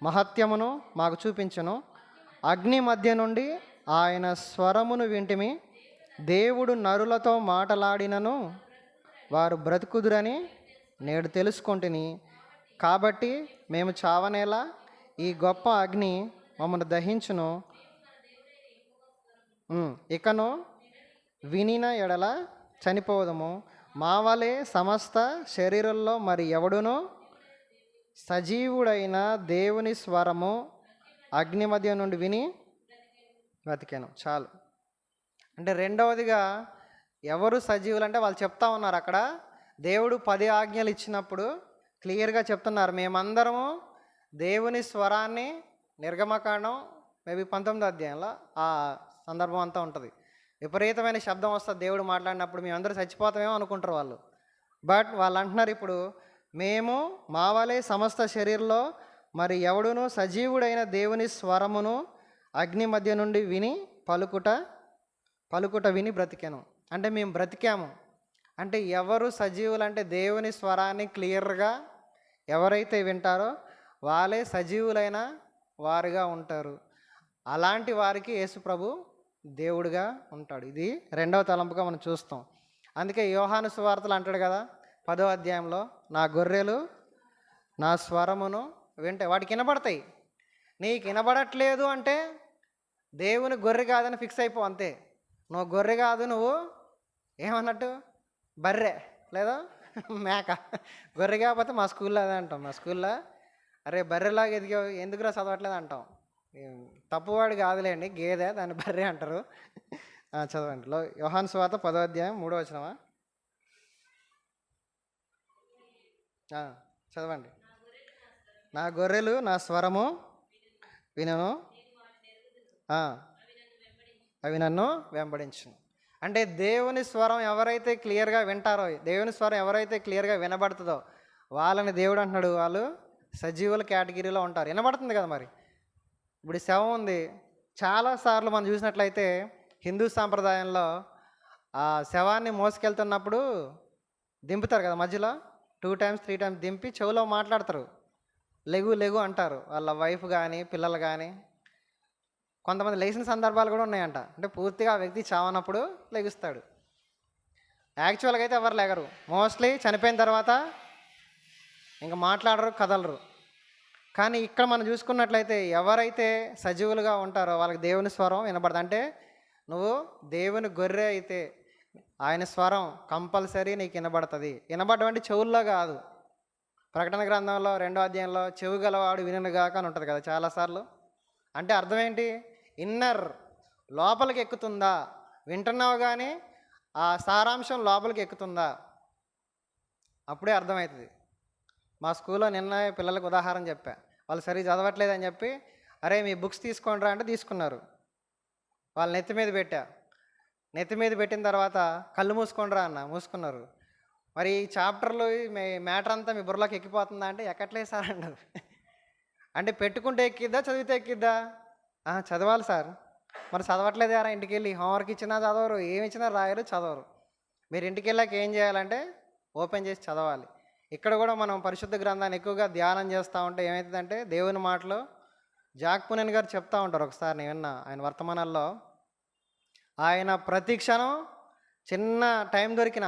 మహత్యమును మాకు చూపించును. అగ్ని మధ్య నుండి ఆయన స్వరమును వింటిమి. దేవుడు నరులతో మాటలాడినను వారు బ్రతుకుదురని నేడు తెలుసుకొంటిని. కాబట్టి మేము చావనేలా ఈ గొప్ప అగ్ని మమ్మల్ని దహించును. ఇకను వినిన ఎడల చనిపోవదము. మా వలె సమస్త శరీరంలో మరి ఎవడునో సజీవుడైన దేవుని స్వరము అగ్ని మధ్య నుండి విని బ్రతికాను. చాలు. అంటే రెండవదిగా ఎవరు సజీవులు అంటే వాళ్ళు చెప్తా ఉన్నారు, అక్కడ దేవుడు 10 ఆజ్ఞలు ఇచ్చినప్పుడు క్లియర్గా చెప్తున్నారు, మేమందరము దేవుని స్వరాన్ని, నిర్గమకాండం మేబీ 19వ అధ్యాయంలో ఆ సందర్భం అంతా ఉంటుంది. విపరీతమైన శబ్దం వస్తుంది దేవుడు మాట్లాడినప్పుడు, మేమందరూ చచ్చిపోతామేమో అనుకుంటారు వాళ్ళు. బట్ వాళ్ళు అంటున్నారు ఇప్పుడు, మేము మా వలె సమస్త శరీరంలో మరి ఎవడును సజీవుడైన దేవుని స్వరమును అగ్ని మధ్య నుండి విని పలుకుట విని బ్రతికాను. అంటే మేము బ్రతికాము. అంటే ఎవరు సజీవులు అంటే దేవుని స్వరాన్ని క్లియర్గా ఎవరైతే వింటారో వాళ్ళే సజీవులైన వారుగా ఉంటారు. అలాంటి వారికి యేసు ప్రభు దేవుడిగా ఉంటాడు. ఇది రెండవ తలంపుగా మనం చూస్తాం. అందుకే యోహాను సువార్తలు అంటాడు కదా 10వ అధ్యాయంలో, నా గొర్రెలు నా స్వరమును వింటాయి, వాటికి వినబడతాయి. నీకు వినబడట్లేదు అంటే దేవుని గొర్రె కాదని ఫిక్స్ అయిపో అంతే. నువ్వు గొర్రె కాదు, నువ్వు ఏమన్నట్టు బర్రె లేదా మేక. గొర్రె కాకపోతే మా స్కూల్లో అదే అంటాం. మా స్కూల్లో అరే బర్రెలాగా ఎదిగావు, ఎందుకురా చదవట్లేదు అంటాం. తప్పువాడు కాదులేండి, గేదె, దాన్ని బర్రె అంటారు. చదవండి యోహాను సువార్త 10వ అధ్యాయం 3వ వచనమా? చదవండి. నా గొర్రెలు నా స్వరము వినను, అవి నన్ను వెంబడించును. అంటే దేవుని స్వరం ఎవరైతే క్లియర్గా వింటారో, దేవుని స్వరం ఎవరైతే క్లియర్గా వినబడుతుందో వాళ్ళని దేవుడు అంటున్నాడు వాళ్ళు సజీవుల కేటగిరీలో ఉంటారు. వినబడుతుంది కదా. మరి ఇప్పుడు శవం ఉంది, చాలాసార్లు మనం చూసినట్లయితే హిందూ సాంప్రదాయంలో ఆ శవాన్ని మోసుకెళ్తున్నప్పుడు దింపుతారు కదా, మధ్యలో 2 times 3 times దింపి చెవిలో మాట్లాడతారు, లెగు లెగు అంటారు. వాళ్ళ వైఫ్ కానీ పిల్లలు కానీ, కొంతమంది లేచిన సందర్భాలు కూడా ఉన్నాయంట. అంటే పూర్తిగా ఆ వ్యక్తి చావనప్పుడు లెగుస్తాడు. యాక్చువల్గా అయితే ఎవరు లేగరు, మోస్ట్లీ చనిపోయిన తర్వాత ఇంకా మాట్లాడరు, కదలరు. కానీ ఇక్కడ మనం చూసుకున్నట్లయితే ఎవరైతే సజీవులుగా ఉంటారో వాళ్ళకి దేవుని స్వరం వినబడదు. అంటే నువ్వు దేవుని గొర్రె అయితే ఆయన స్వరం కంపల్సరీ నీకు వినబడుతుంది. వినబడడం అంటే చెవుల్లో కాదు. ప్రకటన గ్రంథంలో 2వ అధ్యాయంలో చెవు గలవాడు వినుగాక అని ఉంటుంది కదా చాలాసార్లు. అంటే అర్థం ఏంటి? ఇన్నర్ లోపలికి ఎక్కుతుందా, వింటున్నావు కానీ ఆ సారాంశం లోపలికి ఎక్కుతుందా, అప్పుడే అర్థమవుతుంది. మా స్కూల్లో నిన్న పిల్లలకు ఉదాహరణ చెప్పా. వాళ్ళు సరిగ్గా చదవట్లేదని చెప్పి అరే మీ బుక్స్ తీసుకోండి రా అంటే తీసుకున్నారు. వాళ్ళు నెత్తి మీద పెట్టా, నెత్తి మీద పెట్టిన తర్వాత కళ్ళు మూసుకోండి రా అన్న, మూసుకున్నారు. మరి ఈ చాప్టర్లు మీ మ్యాటర్ అంతా మీ బుర్రలోకి ఎక్కిపోతుందా అంటే ఎక్కట్లేదు సార్ అన్నారు. అంటే పెట్టుకుంటే ఎక్కిద్దా, చదివితే ఎక్కిద్దా? చదవాలి సార్. మరి చదవట్లేదారా, ఇంటికి వెళ్ళి హోంవర్క్ ఇచ్చినా చదవరు, ఏమి ఇచ్చినా రాయరు, చదవరు. మీరు ఇంటికి వెళ్ళాక ఏం చేయాలంటే ఓపెన్ చేసి చదవాలి. ఇక్కడ కూడా మనం పరిశుద్ధ గ్రంథాన్ని ఎక్కువగా ధ్యానం చేస్తూ ఉంటే ఏమవుతుందంటే దేవుని మాటలు జాక్ పునెన్ గారు చెప్తూ ఉంటారు. ఒకసారి నేను విన్నా ఆయన వర్తమానాల్లో, ఆయన ప్రతి క్షణం చిన్న టైం దొరికిన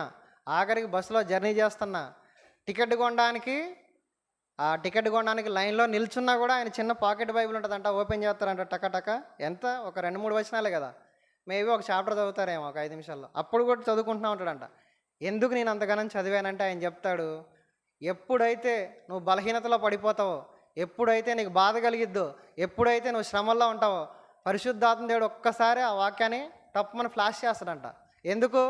ఆఖరికి బస్సులో జర్నీ చేస్తున్నా టికెట్ కొనడానికి ఆ టికెట్ కొనడానికి లైన్లో నిల్చున్నా కూడా ఆయన చిన్న పాకెట్ బైబిల్ ఉంటుందంట, ఓపెన్ చేస్తారంట టక ఎంత ఒక 2-3 వచనాలే కదా, మేబీ ఒక చాప్టర్ చదువుతారేమో ఒక 5 నిమిషాల్లో, అప్పుడు కూడా చదువుకుంటున్నా ఉంటాడంట. ఎందుకు నేను అంతగానం చదివానంటే ఆయన చెప్తాడు, ఎప్పుడైతే నువ్వు బలహీనతలో పడిపోతావో, ఎప్పుడైతే నీకు బాధ కలిగిద్దో, ఎప్పుడైతే నువ్వు శ్రమల్లో ఉంటావో పరిశుద్ధాత్మ దేవుడు ఒక్కసారి ఆ వాక్యాన్ని తప్పమని ఫ్లాష్ చేస్తాడంట. ఎందుకు?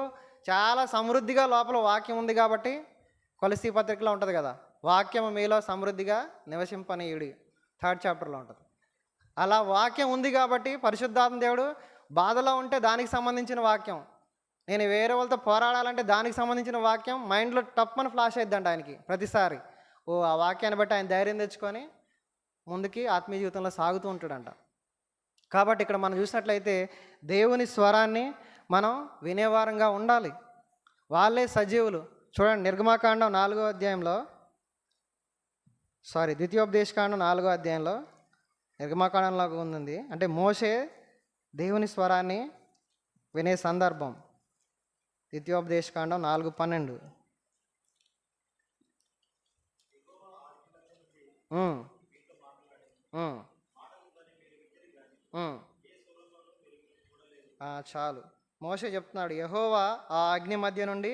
చాలా సమృద్ధిగా లోపల వాక్యం ఉంది కాబట్టి. కొలసీ పత్రికలో ఉంటుంది కదా, వాక్యం మీలో సమృద్ధిగా నివసింపనీయుడి 3rd చాప్టర్లో ఉంటుంది. అలా వాక్యం ఉంది కాబట్టి పరిశుద్ధాత్మ దేవుడు బాధలో ఉంటే దానికి సంబంధించిన వాక్యం, నేను వేరే వాళ్ళతో పోరాడాలంటే దానికి సంబంధించిన వాక్యం మైండ్లో టప్పని ఫ్లాష్ అయిద్దంట ఆయనకి ప్రతిసారి. ఆ వాక్యాన్ని బట్టి ఆయన ధైర్యం తెచ్చుకొని ముందుకి ఆత్మీయ జీవితంలో సాగుతూ ఉంటాడంట. కాబట్టి ఇక్కడ మనం చూసినట్లయితే దేవుని స్వరాన్ని మనం వినేవారంగా ఉండాలి. వాళ్ళే సజీవులు. చూడండి నిర్గమాకాండం 4వ అధ్యాయంలో, ద్వితీయోపదేశకాండం 4వ అధ్యాయంలో నిర్గమాకాండంలో ఉంది. అంటే మోషే దేవుని స్వరాన్ని వినే సందర్భం. ద్వితీయోపదేశకాండం 4:12. చాలు. మోషే చెప్తున్నాడు, యెహోవా ఆ అగ్ని మధ్య నుండి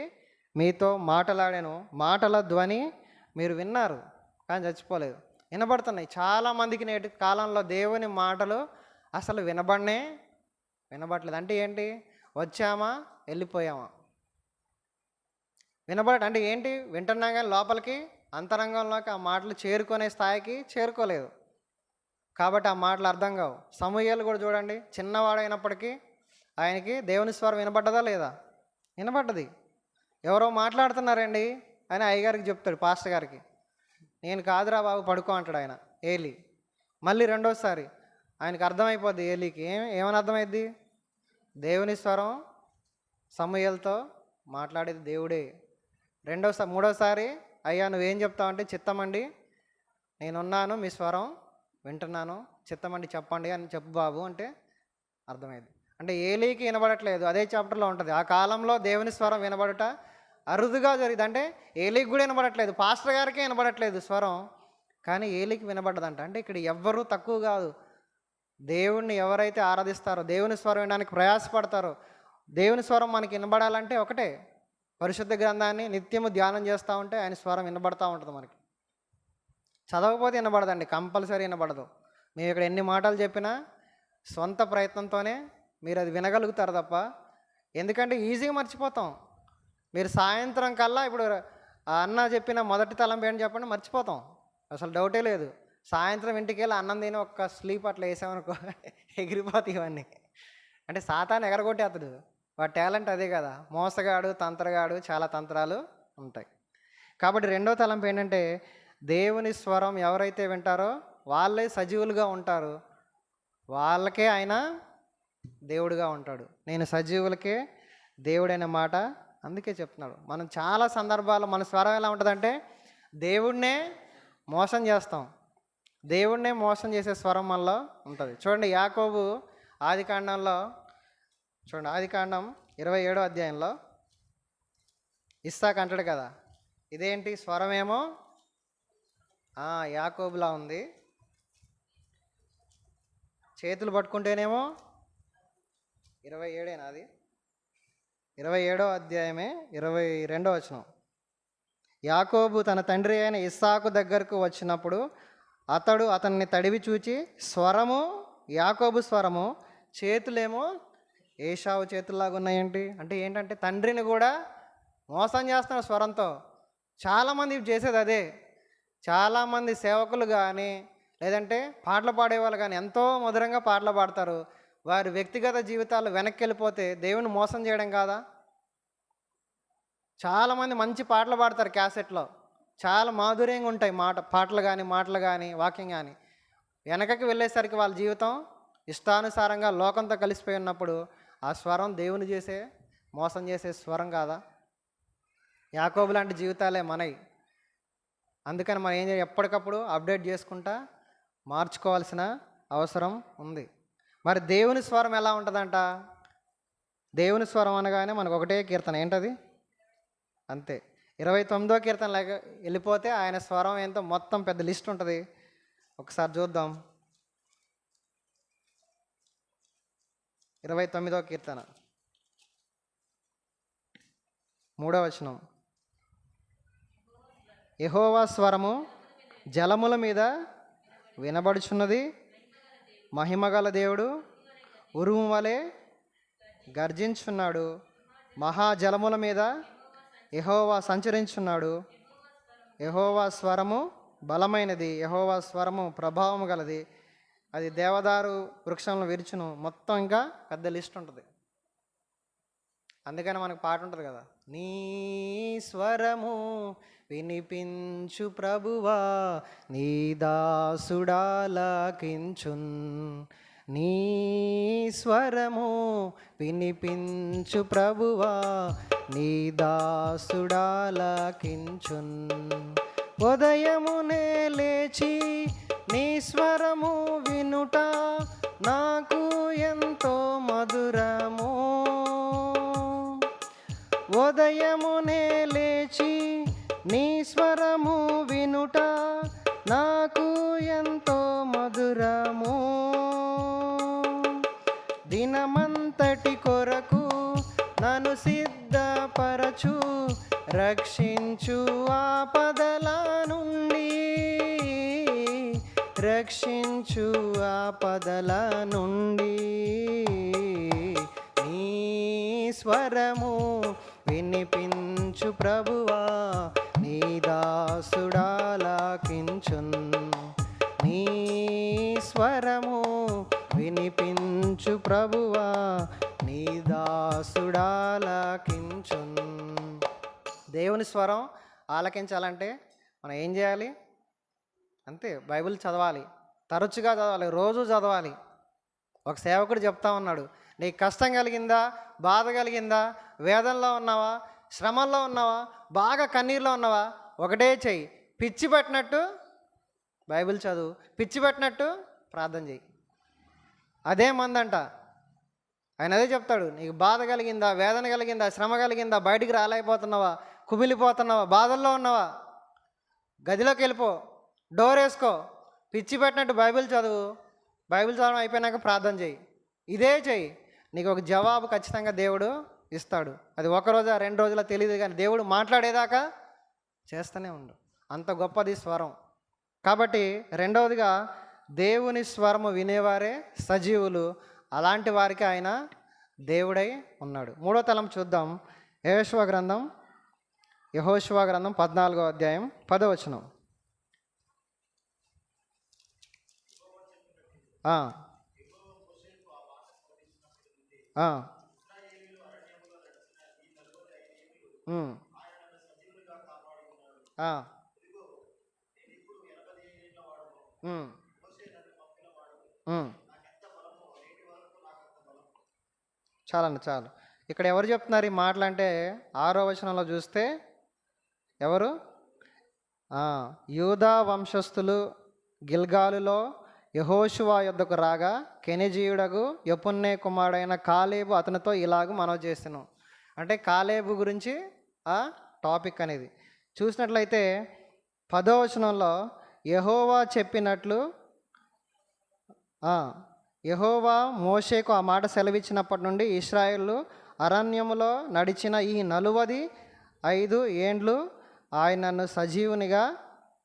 మీతో మాటలాడాను, మాటల ధ్వని మీరు విన్నారు కానీ చచ్చిపోలేదు. వినబడుతున్నాయి చాలామందికి నేటి కాలంలో దేవుని మాటలు అసలు వినబడలేదు. అంటే ఏంటి? వచ్చామా వెళ్ళిపోయామా. అంటే ఏంటి? వింటున్నాం కానీ లోపలికి అంతరంగంలోకి ఆ మాటలు చేరుకునే స్థాయికి చేరుకోలేదు కాబట్టి ఆ మాటలు అర్థం కావు. సమూయేలు కూడా చూడండి, చిన్నవాడైనప్పటికీ ఆయనకి దేవుని స్వరం వినబడ్డదా లేదా? వినబడ్డది. ఎవరో మాట్లాడుతున్నారండి అని అయ్యగారికి చెప్తాడు, పాస్టర్ గారికి. నేను కాదురా బాబు పడుకో అంటాడు ఆయన, ఏలి. మళ్ళీ రెండోసారి ఆయనకు అర్థమైపోద్ది, ఏలికి ఏమని అర్థమైద్ది? దేవుని స్వరం సమూయేలుతో మాట్లాడేది దేవుడే. మూడోసారి అయ్యా నువ్వేం చెప్తావంటే చిత్తమండి నేనున్నాను, మీ స్వరం వింటున్నాను, చిత్తమండి చెప్పండి అని చెప్పు బాబు అంటే అర్థమైంది. అంటే ఏలీకి వినబడట్లేదు, అదే చాప్టర్లో ఉంటుంది. ఆ కాలంలో దేవుని స్వరం వినబడుట అరుదుగా జరిగింది. అంటే ఏలీకి కూడా వినబడట్లేదు, పాస్టర్ గారికే వినబడట్లేదు స్వరం, కానీ ఏలీకి వినబడ్డదంట. అంటే ఇక్కడ ఎవ్వరూ తక్కువ కాదు. దేవుణ్ణి ఎవరైతే ఆరాధిస్తారో, దేవుని స్వరం వినడానికి ప్రయాసపడతారో, దేవుని స్వరం మనకి వినబడాలంటే ఒకటే, పరిశుద్ధ గ్రంథాన్ని నిత్యము ధ్యానం చేస్తూ ఉంటే ఆయన స్వరం వినబడతా ఉంటుంది మనకి. చదవకపోతే వినబడదండి, కంపల్సరీ వినబడదు. మేము ఇక్కడ ఎన్ని మాటలు చెప్పినా సొంత ప్రయత్నంతోనే మీరు అది వినగలుగుతారు తప్ప, ఎందుకంటే ఈజీగా మర్చిపోతాం. మీరు సాయంత్రం కల్లా ఇప్పుడు ఆ అన్న చెప్పిన మొదటి తలంపు ఏంటి చెప్పండి, మర్చిపోతాం, అసలు డౌటే లేదు. సాయంత్రం ఇంటికి వెళ్ళి అన్నం తిని ఒక్క స్లీప్ అట్లా వేసామనుకో ఎగిరిపోతాయి ఇవన్నీ. అంటే సాతాను ఎగరగొట్టేస్తాడు, వాడి టాలెంట్ అదే కదా. మోసగాడు, తంత్రగాడు, చాలా తంత్రాలు ఉంటాయి. కాబట్టి రెండో తలంపు ఏంటంటే, దేవుని స్వరం ఎవరైతే వింటారో వాళ్ళే సజీవులుగా ఉంటారు, వాళ్ళకే ఆయన దేవుడుగా ఉంటాడు. నేను సజీవులకే దేవుడైన మాట అందుకే చెప్తున్నాడు. మనం చాలా సందర్భాల్లో మన స్వరం ఎలా ఉంటుందంటే, దేవుడినే మోసం చేస్తాం, దేవుడినే మోసం చేసే స్వరం మనలో ఉంటుంది. చూడండి, యాకోబు ఆదికాండంలో చూడండి, ఆదికాండం 27వ అధ్యాయంలో ఇస్సాకు అంటాడు కదా, ఇదేంటి స్వరమేమో యాకోబులా ఉంది, చేతులు పట్టుకుంటేనేమో 27 అది 27వ అధ్యాయమే 22వ వచనం. యాకోబు తన తండ్రి అయిన ఇస్సాకు దగ్గరకు వచ్చినప్పుడు అతడు అతన్ని తడివి చూచి, స్వరము యాకోబు స్వరము, చేతులేమో ఏశావు చేతుల్లాగా ఉన్నాయేంటి. అంటే ఏంటంటే తండ్రిని కూడా మోసం చేస్తున్నాడు స్వరంతో. చాలామంది చేసేది అదే. చాలామంది సేవకులు కానీ లేదంటే పాటలు పాడేవాళ్ళు కానీ ఎంతో మధురంగా పాటలు పాడతారు, వారి వ్యక్తిగత జీవితాలు వెనక్కి వెళ్ళిపోతే దేవుని మోసం చేయడం కాదా? చాలామంది మంచి పాటలు పాడతారు, క్యాసెట్లో చాలా మాధుర్యంగా ఉంటాయి పాటలు కానీ మాటలు కానీ వాక్యం కానీ, వెనకకి వెళ్ళేసరికి వాళ్ళ జీవితం ఇష్టానుసారంగా లోకంతో కలిసిపోయి ఉన్నప్పుడు ఆ స్వరం దేవుని చేసే మోసం చేసే స్వరం కాదా? యాకోబు లాంటి జీవితాలే మనవి. అందుకని మనం ఏం చేయాలి, ఎప్పటికప్పుడు అప్డేట్ చేసుకుంటా మార్చుకోవాల్సిన అవసరం ఉంది. మరి దేవుని స్వరం ఎలా ఉంటుందంట? దేవుని స్వరం అనగానే మనకు ఒకటే కీర్తన, ఏంటది? అంతే, 29వ కీర్తన లాగా వెళ్ళిపోతే ఆయన స్వరం ఏంటో మొత్తం పెద్ద లిస్ట్ ఉంటుంది. ఒకసారి చూద్దాం. 29వ కీర్తన 3వ వచనం. యెహోవా స్వరము జలముల మీద వినబడుచున్నది, మహిమగల దేవుడు ఉరుము వలె గర్జించున్నాడు, మహాజలముల మీద యెహోవా సంచరించున్నాడు. యెహోవా స్వరము బలమైనది, యెహోవా స్వరము ప్రభావము గలది, అది దేవదారు వృక్షంలో విరుచును. మొత్తం ఇంకా పెద్ద లిస్ట్ ఉంటుంది. అందుకని మనకు పాట ఉంటుంది కదా, నీ స్వరము వినిపించు ప్రభువా, నీ దాసుడాలకించున్. నీ స్వరము వినిపించు ప్రభువా, నీ దాసుడాలకించున్. ఉదయమునే లేచి నీ స్వరము వినుట నాకు ఎంతో మధురము. ఉదయమునే లేచి నీ స్వరము వినుట నాకు ఎంతో మధురము. దినమంతటి కొరకు నన్ను సిద్ధపరచు, రక్షించు ఆపదల నుండి, రక్షించు ఆపదల నుండి. నీ స్వరము వినిపించు ప్రభువా, నీ దాసుడాలకించున్. నీ స్వరము వినిపించు ప్రభువా, నీ దాసుడాలకించున్. దేవుని స్వరం ఆలకించాలంటే మనం ఏం చేయాలి? అంతే, బైబిల్ చదవాలి, తరచుగా చదవాలి, రోజు చదవాలి. ఒక సేవకుడు చెప్తా ఉన్నాడు, నీకు కష్టం కలిగిందా, బాధ కలిగిందా, వేదనలో ఉన్నావా, శ్రమల్లో ఉన్నావా, బాగా కన్నీరులో ఉన్నావా, ఒకటే చెయ్యి, పిచ్చి పట్టినట్టు బైబిల్ చదువు, పిచ్చి పెట్టినట్టు ప్రార్థన చేయి. అదే మందంట. ఆయన అదే చెప్తాడు, నీకు బాధ కలిగిందా, వేదన కలిగిందా, శ్రమ కలిగిందా, బయటికి రాలేకపోతున్నావా, కుమిలిపోతున్నావా, బాధల్లో ఉన్నావా, గదిలోకి వెళ్ళిపో, డోర్ వేసుకో, పిచ్చి పెట్టినట్టు బైబిల్ చదువు. బైబిల్ చదవడం అయిపోయినాక ప్రార్థన చేయి. ఇదే చెయ్యి, నీకు ఒక జవాబు ఖచ్చితంగా దేవుడు ఇస్తాడు. అది ఒక రోజా 2 రోజుల తెలియదు, కానీ దేవుడు మాట్లాడేదాకా చేస్తూనే ఉండు. అంత గొప్పది స్వరం. కాబట్టి రెండవదిగా దేవుని స్వరము వినేవారే సజీవులు. అలాంటి వారికి ఆయన దేవుడై ఉన్నాడు. మూడో తలం చూద్దాం. యెహోషువ గ్రంథం 14వ అధ్యాయం 10వ వచనం. చాలండి, చాలు. ఇక్కడ ఎవరు చెప్తున్నారు ఈ మాటలు అంటే 6వ వచనంలో చూస్తే ఎవరు? యూదా వంశస్థులు గిల్గాలులో యెహోషువ యొద్దకు రాగా కెనెజీయుడగు యెఫున్నె కుమారుడైన కాలేబు అతనితో ఇలాగ మనవి చేస్తున్నాం. అంటే కాలేబు గురించి ఆ టాపిక్ అనేది చూసినట్లయితే 10వ వచనంలో యెహోవా చెప్పినట్లు యెహోవా మోషేకు ఆ మాట సెలవిచ్చినప్పటి నుండి ఇశ్రాయేలు అరణ్యములో నడిచిన ఈ 45 ఏండ్లు ఆయన నన్ను సజీవునిగా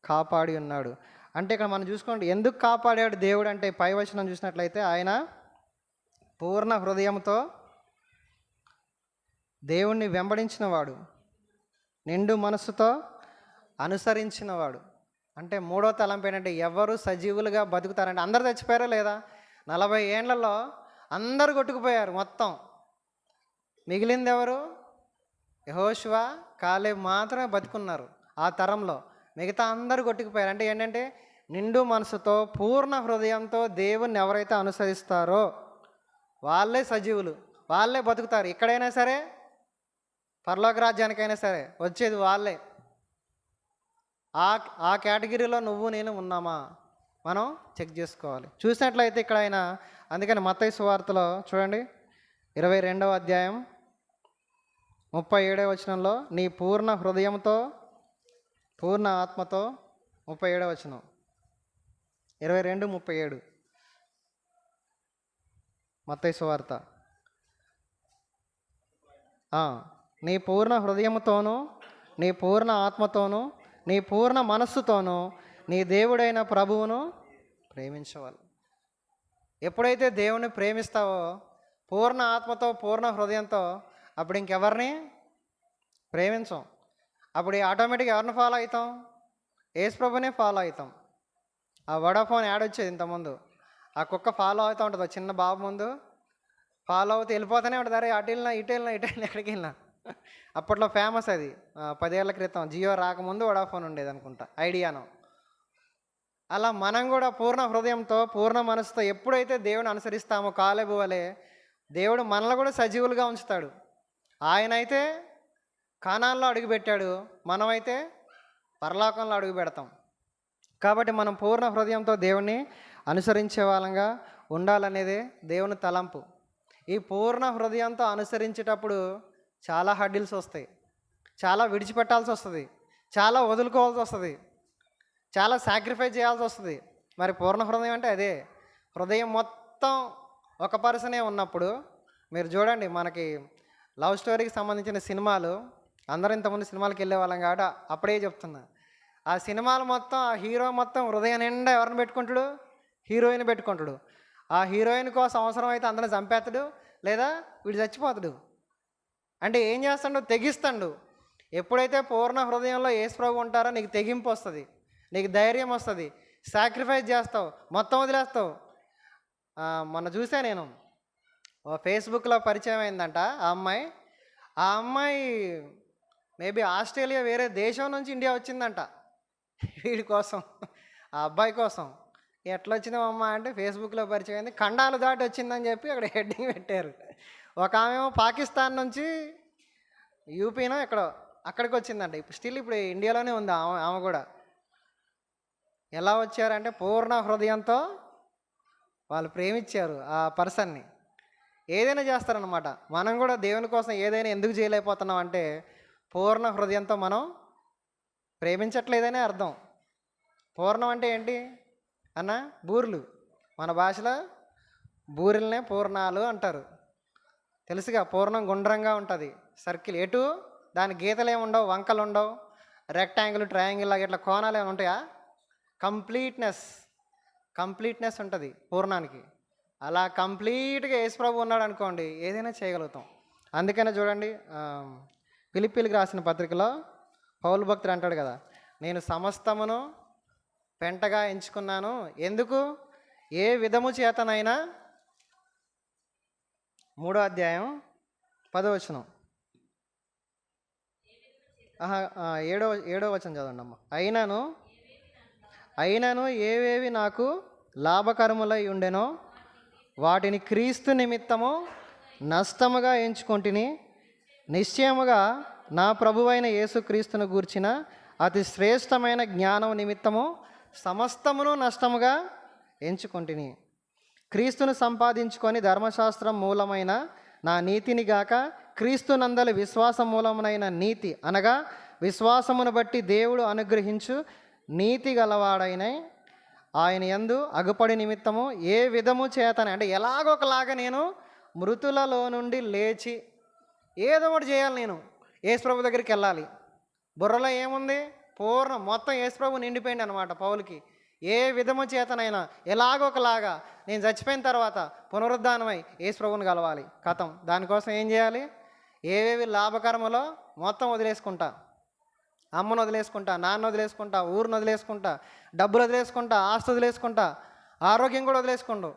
కాపాడి ఉన్నాడు. అంటే ఇక్కడ మనం చూసుకోండి, ఎందుకు కాపాడాడు దేవుడు అంటే పై వచనం చూసినట్లయితే ఆయన పూర్ణ హృదయంతో దేవుణ్ణి వెంబడించినవాడు, నిండు మనసుతో అనుసరించినవాడు. అంటే మూడో తలంపు ఏంటంటే ఎవరు సజీవులుగా బతుకుతారంటే అందరు చచ్చిపోయారా లేదా? 40 ఏండ్లలో అందరు కొట్టుకుపోయారు మొత్తం. మిగిలింది ఎవరు? యెహోషువ, కాలేబు మాత్రమే బతుకున్నారు ఆ తరంలో. మిగతా అందరూ కొట్టుకుపోయారు. అంటే ఏంటంటే నిండు మనసుతో పూర్ణ హృదయంతో దేవుణ్ణి ఎవరైతే అనుసరిస్తారో వాళ్ళే సజీవులు, వాళ్ళే బతుకుతారు. ఇక్కడైనా సరే పరలోక రాజ్యానికైనా సరే వచ్చేది వాళ్ళే. ఆ కేటగిరీలో నువ్వు నేను ఉన్నామా మనం చెక్ చేసుకోవాలి. చూసినట్లయితే ఇక్కడ ఆయన అందుకని మత్తయి సువార్తలో చూడండి 22వ అధ్యాయం 37వ వచనంలో నీ పూర్ణ హృదయంతో పూర్ణ ఆత్మతో 37వ వచనం 22:37 మత్తయి సువార్త. నీ పూర్ణ హృదయముతోనూ నీ పూర్ణ ఆత్మతోనూ నీ పూర్ణ మనస్సుతోనూ నీ దేవుడైన ప్రభువును ప్రేమించవాలి. ఎప్పుడైతే దేవుని ప్రేమిస్తావో పూర్ణ ఆత్మతో పూర్ణ హృదయంతో అప్పుడు ఇంకెవరిని ప్రేమించం. అప్పుడు ఆటోమేటిక్గా ఎవరిని ఫాలో అవుతాం? యేసు ప్రభునే ఫాలో అవుతాం. ఆ వడాఫోన్ యాడ్ వచ్చేది ఇంతకుముందు, ఆ కుక్క ఫాలో అవుతూ ఉంటుంది చిన్న బాబు ముందు, ఫాలో అవుతూ వెళ్ళిపోతూనే ఉంటుంది. అరే అటు వెళ్ళినా ఇటు వెళ్ళినా ఎక్కడికి వెళ్ళినా. అప్పట్లో ఫేమస్ అది. 10 ఏళ్ల క్రితం జియో రాకముందు వడాఫోన్ ఉండేది అనుకుంటా, ఐడియాను. అలా మనం కూడా పూర్ణ హృదయంతో పూర్ణ మనసుతో ఎప్పుడైతే దేవుని అనుసరిస్తామో కాలేబు వలె దేవుడు మనల్ని కూడా సజీవులుగా ఉంచుతాడు. ఆయన అయితే కానాన్లో అడుగుపెట్టాడు, మనమైతే పరలోకంలో అడుగు పెడతాం. కాబట్టి మనం పూర్ణ హృదయంతో దేవుణ్ణి అనుసరించే వాళ్ళంగా ఉండాలనేదే దేవుని తలంపు. ఈ పూర్ణ హృదయంతో అనుసరించేటప్పుడు చాలా హడ్డిల్స్ వస్తాయి, చాలా విడిచిపెట్టాల్సి వస్తుంది, చాలా వదులుకోవాల్సి వస్తుంది, చాలా సాక్రిఫైస్ చేయాల్సి వస్తుంది. మరి పూర్ణ హృదయం అంటే అదే. హృదయం మొత్తం ఒక పర్సనే ఉన్నప్పుడు మీరు చూడండి, మనకి లవ్ స్టోరీకి సంబంధించిన సినిమాలు అందరూ ఇంతకుముందు సినిమాలకు వెళ్ళే వాళ్ళం కాబట్టి అప్పుడే చెప్తున్నా. ఆ సినిమాలు మొత్తం ఆ హీరో మొత్తం హృదయం నిండా ఎవరిని పెట్టుకుంటాడు? హీరోయిన్ పెట్టుకుంటాడు. ఆ హీరోయిన్ కోసం అవసరమైతే అందరిని చంపేస్తాడు, లేదా వీడు చచ్చిపోతాడు. అంటే ఏం చేస్తాడు? తెగిస్తాడు. ఎప్పుడైతే పూర్ణ హృదయంలో యేసు ప్రభు ఉంటారో నీకు తెగింపు వస్తుంది, నీకు ధైర్యం వస్తుంది, సాక్రిఫైస్ చేస్తావు, మొత్తం వదిలేస్తావు. మొన్న చూసా నేను, ఫేస్బుక్లో పరిచయం అయిందంట ఆ అమ్మాయి మేబీ ఆస్ట్రేలియా వేరే దేశం నుంచి ఇండియా వచ్చిందంట వీడి కోసం, ఆ అబ్బాయి కోసం. ఎట్లా వచ్చినామమ్మా అంటే ఫేస్బుక్లో పరిచయం అయింది, ఖండాలు దాటి వచ్చిందని చెప్పి అక్కడ హెడ్డింగ్ పెట్టారు. ఒక ఆమెమో పాకిస్తాన్ నుంచి యూపీనో అక్కడికి వచ్చిందంట. ఇప్పుడు ఇండియాలోనే ఉంది ఆమె కూడా. ఎలా వచ్చారంటే పూర్ణ హృదయంతో వాళ్ళు ప్రేమించారు ఆ పర్సన్ని. ఏదైనా చేస్తారనమాట. మనం కూడా దేవుని కోసం ఏదైనా ఎందుకు చేయలేకపోతున్నాం అంటే పూర్ణ హృదయంతో మనం ప్రేమించట్లేదనే అర్థం. పూర్ణం అంటే ఏంటి అన్న? బూర్లు. మన భాషలో బూరెలనే పూర్ణాలు అంటారు. తెలుసుగా, పూర్ణం గుండ్రంగా ఉంటుంది, సర్కిల్. ఎటు దాని గీతలు ఏమి ఉండవు, వంకలు ఉండవు, రెక్టాంగిల్ ట్రయాంగిల్ లాగా ఇట్లా కోణాలు ఏమైనా ఉంటాయా? కంప్లీట్నెస్ ఉంటుంది పూర్ణానికి. అలా కంప్లీట్గా యేసుప్రభు ఉన్నాడు అనుకోండి, ఏదైనా చేయగలుగుతాం. అందుకనే చూడండి, ఫిలిప్పీలకు రాసిన పత్రికలో పౌలు భక్తుడు అంటాడు కదా, నేను సమస్తమును పెంటగా ఎంచుకున్నాను. ఎందుకు? ఏ విధము చేతనైనా, 3వ అధ్యాయం 10వ వచనం, 7వ వచనం చదవండి అమ్మ. అయినను ఏవేవి నాకు లాభకరములై ఉండెనో వాటిని క్రీస్తు నిమిత్తము నష్టముగా ఎంచుకొంటిని. నిశ్చయముగా నా ప్రభువైన యేసుక్రీస్తును గూర్చిన అతి శ్రేష్టమైన జ్ఞానం నిమిత్తము సమస్తమును నష్టముగా ఎంచుకొంటిని. క్రీస్తును సంపాదించుకొని ధర్మశాస్త్రం మూలమైన నా నీతిని గాక క్రీస్తునందలి విశ్వాస మూలమునైన నీతి అనగా విశ్వాసమును బట్టి దేవుడు అనుగ్రహించు నీతి గలవాడైన ఆయన యందు అగుపడి నిమిత్తము ఏ విధము చేతనే, అంటే ఎలాగొకలాగా నేను మృతులలో నుండి లేచి ఏదో ఒకటి చేయాలి. నేను యేసుప్రభు దగ్గరికి వెళ్ళాలి. బుర్రలో ఏముంది? పూర్ణం మొత్తం యేసుప్రభు నిండిపోయింది అనమాట పౌలుకి. ఏ విధము చేతనైనా ఎలాగొకలాగా నేను చచ్చిపోయిన తర్వాత పునరుద్ధానమై యేసుప్రభుని కలవాలి. కథం. దానికోసం ఏం చేయాలి? ఏవేవి లాభకరములో మొత్తం వదిలేసుకుంటా. అమ్మను వదిలేసుకుంటా, నాన్న వదిలేసుకుంటా, ఊరిని వదిలేసుకుంటా, డబ్బులు వదిలేసుకుంటా, ఆస్తి వదిలేసుకుంటా, ఆరోగ్యం కూడా వదిలేసుకుండు.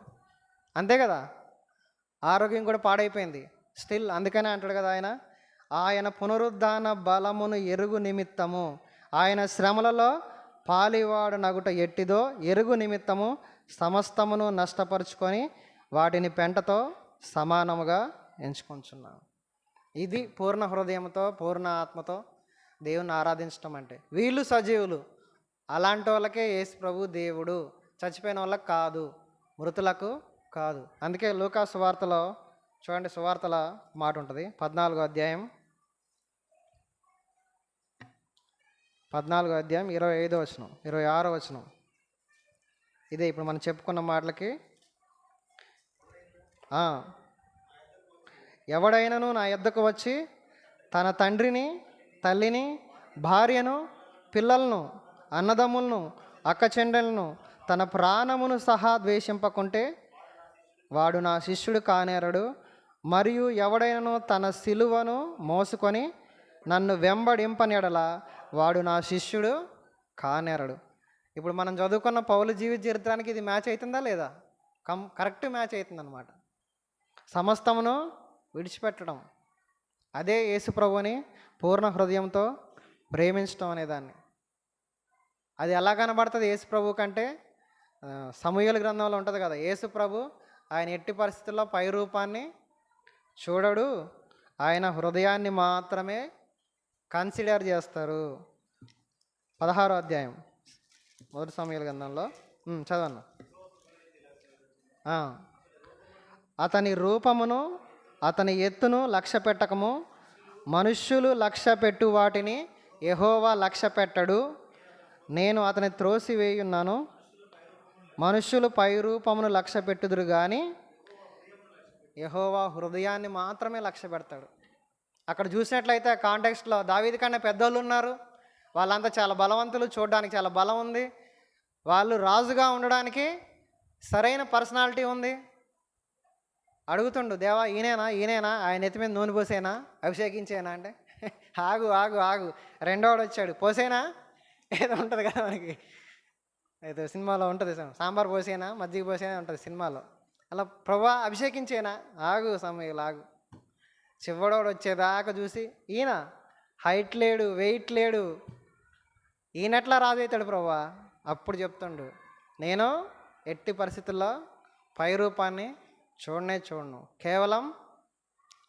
అంతే కదా, ఆరోగ్యం కూడా పాడైపోయింది స్టిల్. అందుకనే అంటాడు కదా ఆయన పునరుద్ధాన బలమును ఎరుగు నిమిత్తము, ఆయన శ్రమలలో పాలివాడు నగుట ఎట్టిదో ఎరుగు నిమిత్తము సమస్తమును నష్టపరుచుకొని వాటిని పెంటతో సమానముగా ఎంచుకొంచున్నాను. ఇది పూర్ణ హృదయంతో పూర్ణ ఆత్మతో దేవుని ఆరాధించడం అంటే. వీళ్ళు సజీవులు, అలాంటి వాళ్ళకే యేసు ప్రభు దేవుడు, చచ్చిపోయిన వాళ్ళకి కాదు, మృతులకు కాదు. అందుకే లూకా సువార్తలో చూడండి, సువార్తల మాట ఉంటుంది, 14వ అధ్యాయం 25వ వచనం, 26వ వచనం. ఇదే ఇప్పుడు మనం చెప్పుకున్న మాటలకి. ఎవడైనను నా యొద్దకు వచ్చి తన తండ్రిని, తల్లిని, భార్యను, పిల్లలను, అన్నదమ్ములను, అక్కచెండలను, తన ప్రాణమును సహా ద్వేషింపకుంటే వాడు నా శిష్యుడు కానేరడు. మరియు ఎవడైనను తన సిలువను మోసుకొని నన్ను వెంబడింపనెడల వాడు నా శిష్యుడు కానేరడు. ఇప్పుడు మనం చదువుకున్న పౌలు జీవిత చరిత్రానికి ఇది మ్యాచ్ అవుతుందా లేదా? కరెక్ట్ మ్యాచ్ అవుతుంది అనమాట. సమస్తమును విడిచిపెట్టడం, అదే యేసు ప్రభుని పూర్ణ హృదయంతో ప్రేమించడం అనేదాన్ని. అది ఎలా కనబడుతుంది యేసు ప్రభు కంటే? సమూయేలు గ్రంథంలో ఉంటుంది కదా, యేసు ప్రభు ఆయన ఎట్టి పరిస్థితుల్లో పై రూపాన్ని చూడడు, ఆయన హృదయాన్ని మాత్రమే కన్సిడర్ చేస్తారు. 16వ అధ్యాయం 1 సమూయేలు గ్రంథంలో చదవను. అతని రూపమును అతని ఎత్తును లక్ష్య పెట్టకము, మనుష్యులు లక్ష్య పెట్టు వాటిని యెహోవా లక్ష్య పెట్టడు. నేను అతని త్రోసివేయున్నాను. మనుష్యులు పై రూపమును లక్ష్య పెట్టుదురు కానీ యెహోవా హృదయాన్ని మాత్రమే లక్ష్య పెడతాడు. అక్కడ చూసినట్లయితే కాంటెక్స్ట్లో దావీదు కన్నా పెద్దోళ్ళు ఉన్నారు, వాళ్ళంతా చాలా బలవంతులు, చూడడానికి చాలా బలం ఉంది, వాళ్ళు రాజుగా ఉండడానికి సరైన పర్సనాలిటీ ఉంది. అడుగుతుండు, దేవా ఈయనేనా ఆయన ఎత్తి మీద నూనె పోసేనా, అభిషేకించేనా అంటే ఆగు రెండోవాడు వచ్చాడు, పోసేనా ఏదో ఉంటుంది కదా మనకి, అయితే సినిమాలో ఉంటుంది, సాంబార్ పోసేనా మజ్జిగ పోసేనా ఉంటుంది సినిమాలో. అలా ప్రభా అభిషేకించేనా, సమయంలో చివడోడు వచ్చేదాకా చూసి ఈయన హైట్ లేడు, వెయిట్ లేడు, ఈయనట్లా రాజు అవుతాడు ప్రభా. అప్పుడు చెప్తుండు, నేను ఎట్టి పరిస్థితుల్లో పై రూపాన్ని చూడను, కేవలం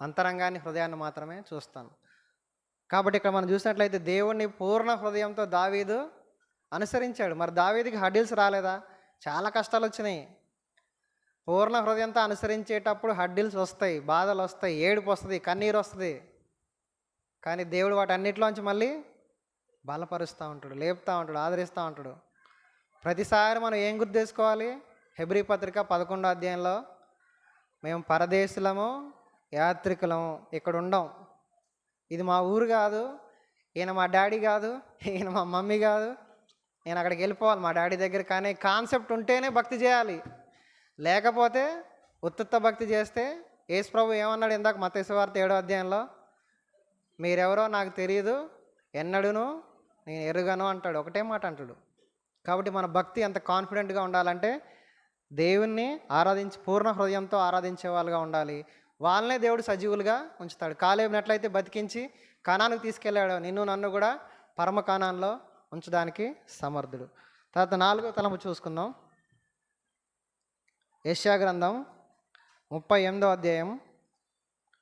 అంతరంగాన్ని, హృదయాన్ని మాత్రమే చూస్తాను. కాబట్టి ఇక్కడ మనం చూసినట్లయితే దేవుణ్ణి పూర్ణ హృదయంతో దావీదు అనుసరించాడు. మరి దావీదుకి హడ్డిల్స్ రాలేదా? చాలా కష్టాలు వచ్చినాయి. పూర్ణ హృదయంతో అనుసరించేటప్పుడు హడ్డిల్స్ వస్తాయి, బాధలు వస్తాయి, ఏడుపు వస్తుంది, కన్నీరు వస్తుంది. కానీ దేవుడు వాటన్నిటిలోంచి మళ్ళీ బలపరుస్తూ ఉంటాడు, లేపుతూ ఉంటాడు, ఆదరిస్తూ ఉంటాడు. ప్రతిసారి మనం ఏం గుర్తు చేసుకోవాలి? హెబ్రీ పత్రిక 11వ అధ్యాయంలో మేము పరదేశులము, యాత్రికులము, ఇక్కడ ఉండం. ఇది మా ఊరు కాదు, ఈయన మా డాడీ కాదు, ఈయన మా మమ్మీ కాదు, నేను అక్కడికి వెళ్ళిపోవాలి మా డాడీ దగ్గర. కానీ కాన్సెప్ట్ ఉంటేనే భక్తి చేయాలి, లేకపోతే ఉత్తుత్త భక్తి చేస్తే యేసు ప్రభు ఏమన్నాడు ఇందాక మత్తయి సువార్త 7వ అధ్యాయంలో? మీరెవరో నాకు తెలియదు, ఎన్నడూను నేను ఎరుగను అంటాడు. ఒకటే మాట అంటాడు. కాబట్టి మన భక్తి ఎంత కాన్ఫిడెంట్గా ఉండాలంటే దేవుణ్ణి పూర్ణ హృదయంతో ఆరాధించే వాళ్ళుగా ఉండాలి. వాళ్ళనే దేవుడు సజీవులుగా ఉంచుతాడు. కాలేబుని ఎట్లయితే బతికించి కనానుకు తీసుకెళ్ళాడు, నిన్ను నన్ను కూడా పరమ కానాన్లో ఉంచడానికి సమర్థుడు. తర్వాత 4వ తలము చూసుకుందాం. యెషయా గ్రంథం 38వ అధ్యాయం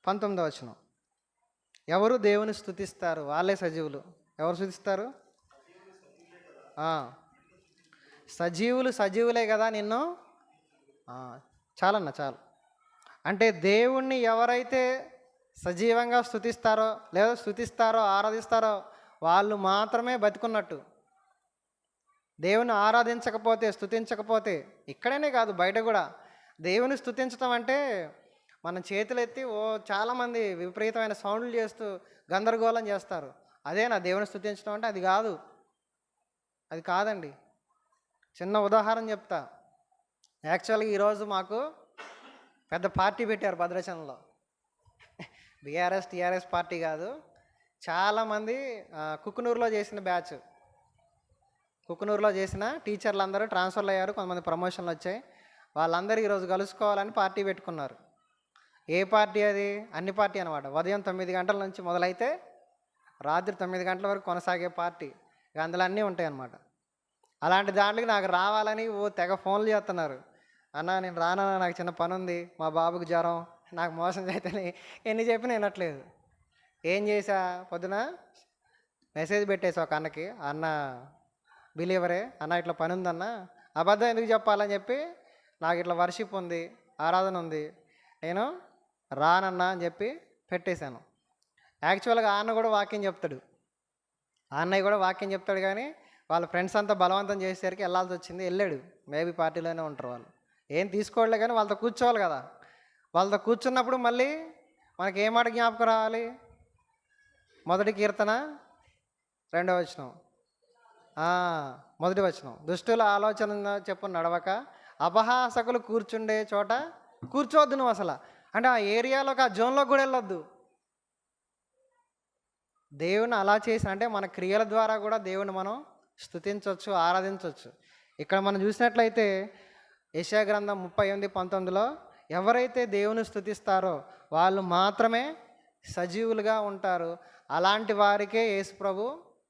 19వ వచనం. ఎవరు దేవుని స్తుతిస్తారు? వాళ్ళే సజీవులు. ఎవరు స్తుతిస్తారు? సజీవులు సజీవులే కదా నిన్ను. చాలన్నా చాలు. అంటే దేవుణ్ణి ఎవరైతే సజీవంగా స్తుతిస్తారో లేదా స్తుతిస్తారో ఆరాధిస్తారో వాళ్ళు మాత్రమే బతికున్నట్టు. దేవుని ఆరాధించకపోతే, స్తుతించకపోతే, ఇక్కడనే కాదు బయట కూడా దేవుని స్తుతించడం అంటే మనం చేతులెత్తి చాలామంది విపరీతమైన సౌండ్లు చేస్తూ గందరగోళం చేస్తారు. అదేనా దేవుని స్తుతించడం అంటే? అది కాదు, అది కాదండి. చిన్న ఉదాహరణ చెప్తా. యాక్చువల్గా ఈరోజు మాకు పెద్ద పార్టీ పెట్టారు భద్రాచలంలో. బీఆర్ఎస్ టీఆర్ఎస్ పార్టీ కాదు, చాలామంది కుక్కునూరులో చేసిన బ్యాచ్, కుక్కునూరులో చేసిన టీచర్లు అందరూ ట్రాన్స్ఫర్లు అయ్యారు, కొంతమంది ప్రమోషన్లు వచ్చాయి. వాళ్ళందరూ ఈరోజు కలుసుకోవాలని పార్టీ పెట్టుకున్నారు. ఏ పార్టీ అది? అన్ని పార్టీ అనమాట. ఉదయం 9 గంటల నుంచి మొదలైతే రాత్రి 9 గంటల వరకు కొనసాగే పార్టీ. ఇక అందులో అన్నీ ఉంటాయి అన్నమాట. అలాంటి దాంట్లోకి నాకు రావాలని తెగ ఫోన్లు చేస్తున్నారు. అన్న నేను రానన్నా, నాకు చిన్న పని ఉంది, మా బాబుకి జ్వరం, నాకు మోసం చేతని ఎన్ని చెప్పినా వినట్లేదు. ఏం చేసా? పొద్దున మెసేజ్ పెట్టేసి ఒక అన్నకి, అన్న బిలీవరే, అన్న ఇట్లా పని ఉందన్న, అబద్ధం ఎందుకు చెప్పాలని చెప్పి, నాకు ఇట్లా వర్షిప్ ఉంది, ఆరాధన ఉంది, నేను రానన్నా అని చెప్పి పెట్టేశాను. యాక్చువల్గా ఆ అన్న కూడా వాక్యం చెప్తాడు, ఆ అన్నయ్య కూడా వాక్యం చెప్తాడు. కానీ వాళ్ళ ఫ్రెండ్స్ అంతా బలవంతం చేసేసరికి వెళ్ళాల్సి వచ్చింది. వెళ్ళాడు. మేబీ పార్టీలోనే ఉంటారు వాళ్ళు, ఏం తీసుకోవట్లే. కానీ వాళ్ళతో కూర్చోవాలి కదా. వాళ్ళతో కూర్చున్నప్పుడు మళ్ళీ మనకి ఏ మాట జ్ఞాపకం రావాలి? మొదటి కీర్తన 2వ వచనం, మొదటి వచనం, దుష్టుల ఆలోచన చెప్పు నడవక అపహాసకులు కూర్చుండే చోట కూర్చోవద్దు నువ్వు అసలు. అంటే ఆ ఏరియాలోకి, ఆ జోన్లోకి కూడా వెళ్ళొద్దు. దేవుని అలా చేసిన అంటే మన క్రియల ద్వారా కూడా దేవుని మనం స్తుతించవచ్చు, ఆరాధించవచ్చు. ఇక్కడ మనం చూసినట్లయితే యెషయా గ్రంథం 38:19లో ఎవరైతే దేవుని స్తుతిస్తారో వాళ్ళు మాత్రమే సజీవులుగా ఉంటారు. అలాంటి వారికే యేసు ప్రభు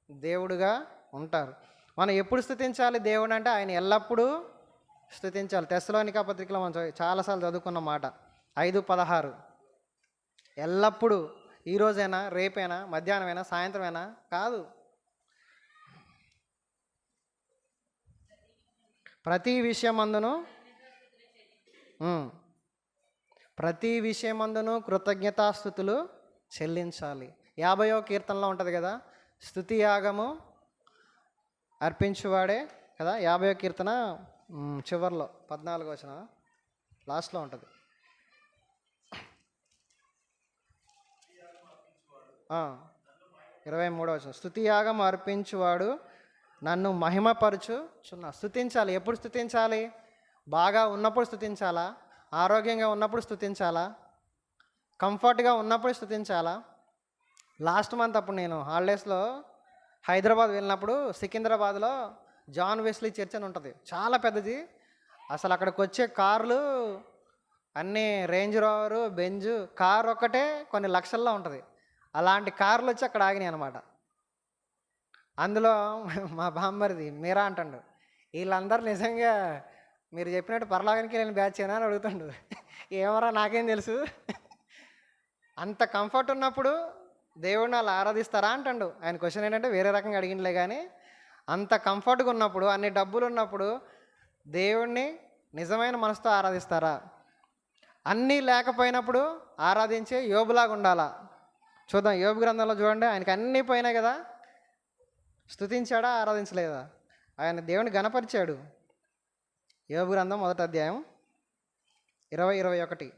దేవుడుగా ఉంటారు. మనం ఎప్పుడు స్తుతించాలి దేవుడు అంటే? ఆయన ఎల్లప్పుడూ స్తుతించాలి. తెస్సలోనిక పత్రికలో మనం చాలాసార్లు చదువుకున్న మాట 5:16. ఎల్లప్పుడూ. ఈరోజైనా, రేపైనా, మధ్యాహ్నమైనా, సాయంత్రమైనా కాదు, ప్రతి విషయమందును కృతజ్ఞతాస్థుతులు చెల్లించాలి. 50వ కీర్తనలో ఉంటుంది కదా, స్తుతి యాగము అర్పించువాడే కదా. 50వ కీర్తన చివరిలో 14వ వచనం లాస్ట్లో ఉంటుంది. 23వ వచనం, స్తుతి యాగం అర్పించువాడు నన్ను మహిమపరచుచున్నా. స్తుతించాలి. ఎప్పుడు స్తుతించాలి? బాగా ఉన్నప్పుడు స్తుతించాలా? ఆరోగ్యంగా ఉన్నప్పుడు స్తుతించాలా? కంఫర్ట్గా ఉన్నప్పుడు స్తుతించాలా? లాస్ట్ మంత్ అప్పుడు నేను హాలిడేస్లో హైదరాబాద్ వెళ్ళినప్పుడు సికింద్రాబాద్లో జాన్ వెస్లీ చర్చ్ అని ఉంటుంది, చాలా పెద్దది. అసలు అక్కడికి వచ్చే కార్లు అన్నీ రేంజ్ రోవరు, బెంజు, కార్ ఒక్కటే కొన్ని లక్షల్లో ఉంటుంది. అలాంటి కార్లు వచ్చి అక్కడ ఆగినాయి అనమాట. అందులో మా బామ్మరిది మీరా అంటాడు, వీళ్ళందరూ నిజంగా మీరు చెప్పినట్టు పరలోకానికి వెళ్ళిన బ్యాచ్ అని అడుగుతాడు. ఏమరా నాకేం తెలుసు. అంత కంఫర్ట్ ఉన్నప్పుడు దేవుడిని అలా ఆరాధిస్తారా అంటాడు. ఆయన క్వశ్చన్ ఏంటంటే వేరే రకంగా అడిగినలే. కానీ అంత కంఫర్ట్గా ఉన్నప్పుడు, అన్ని డబ్బులు ఉన్నప్పుడు దేవుణ్ణి నిజమైన మనసుతో ఆరాధిస్తారా? అన్నీ లేకపోయినప్పుడు ఆరాధించే యోబులాగా ఉండాలా? చూద్దాం, యోబు గ్రంథంలో చూడండి, ఆయనకి అన్నీ పోయినాయి కదా, స్తుతించాడా, ఆరాధించలేదా? ఆయన దేవుని గణపరిచాడు. యోబు గ్రంథం 1వ అధ్యాయం 20-21.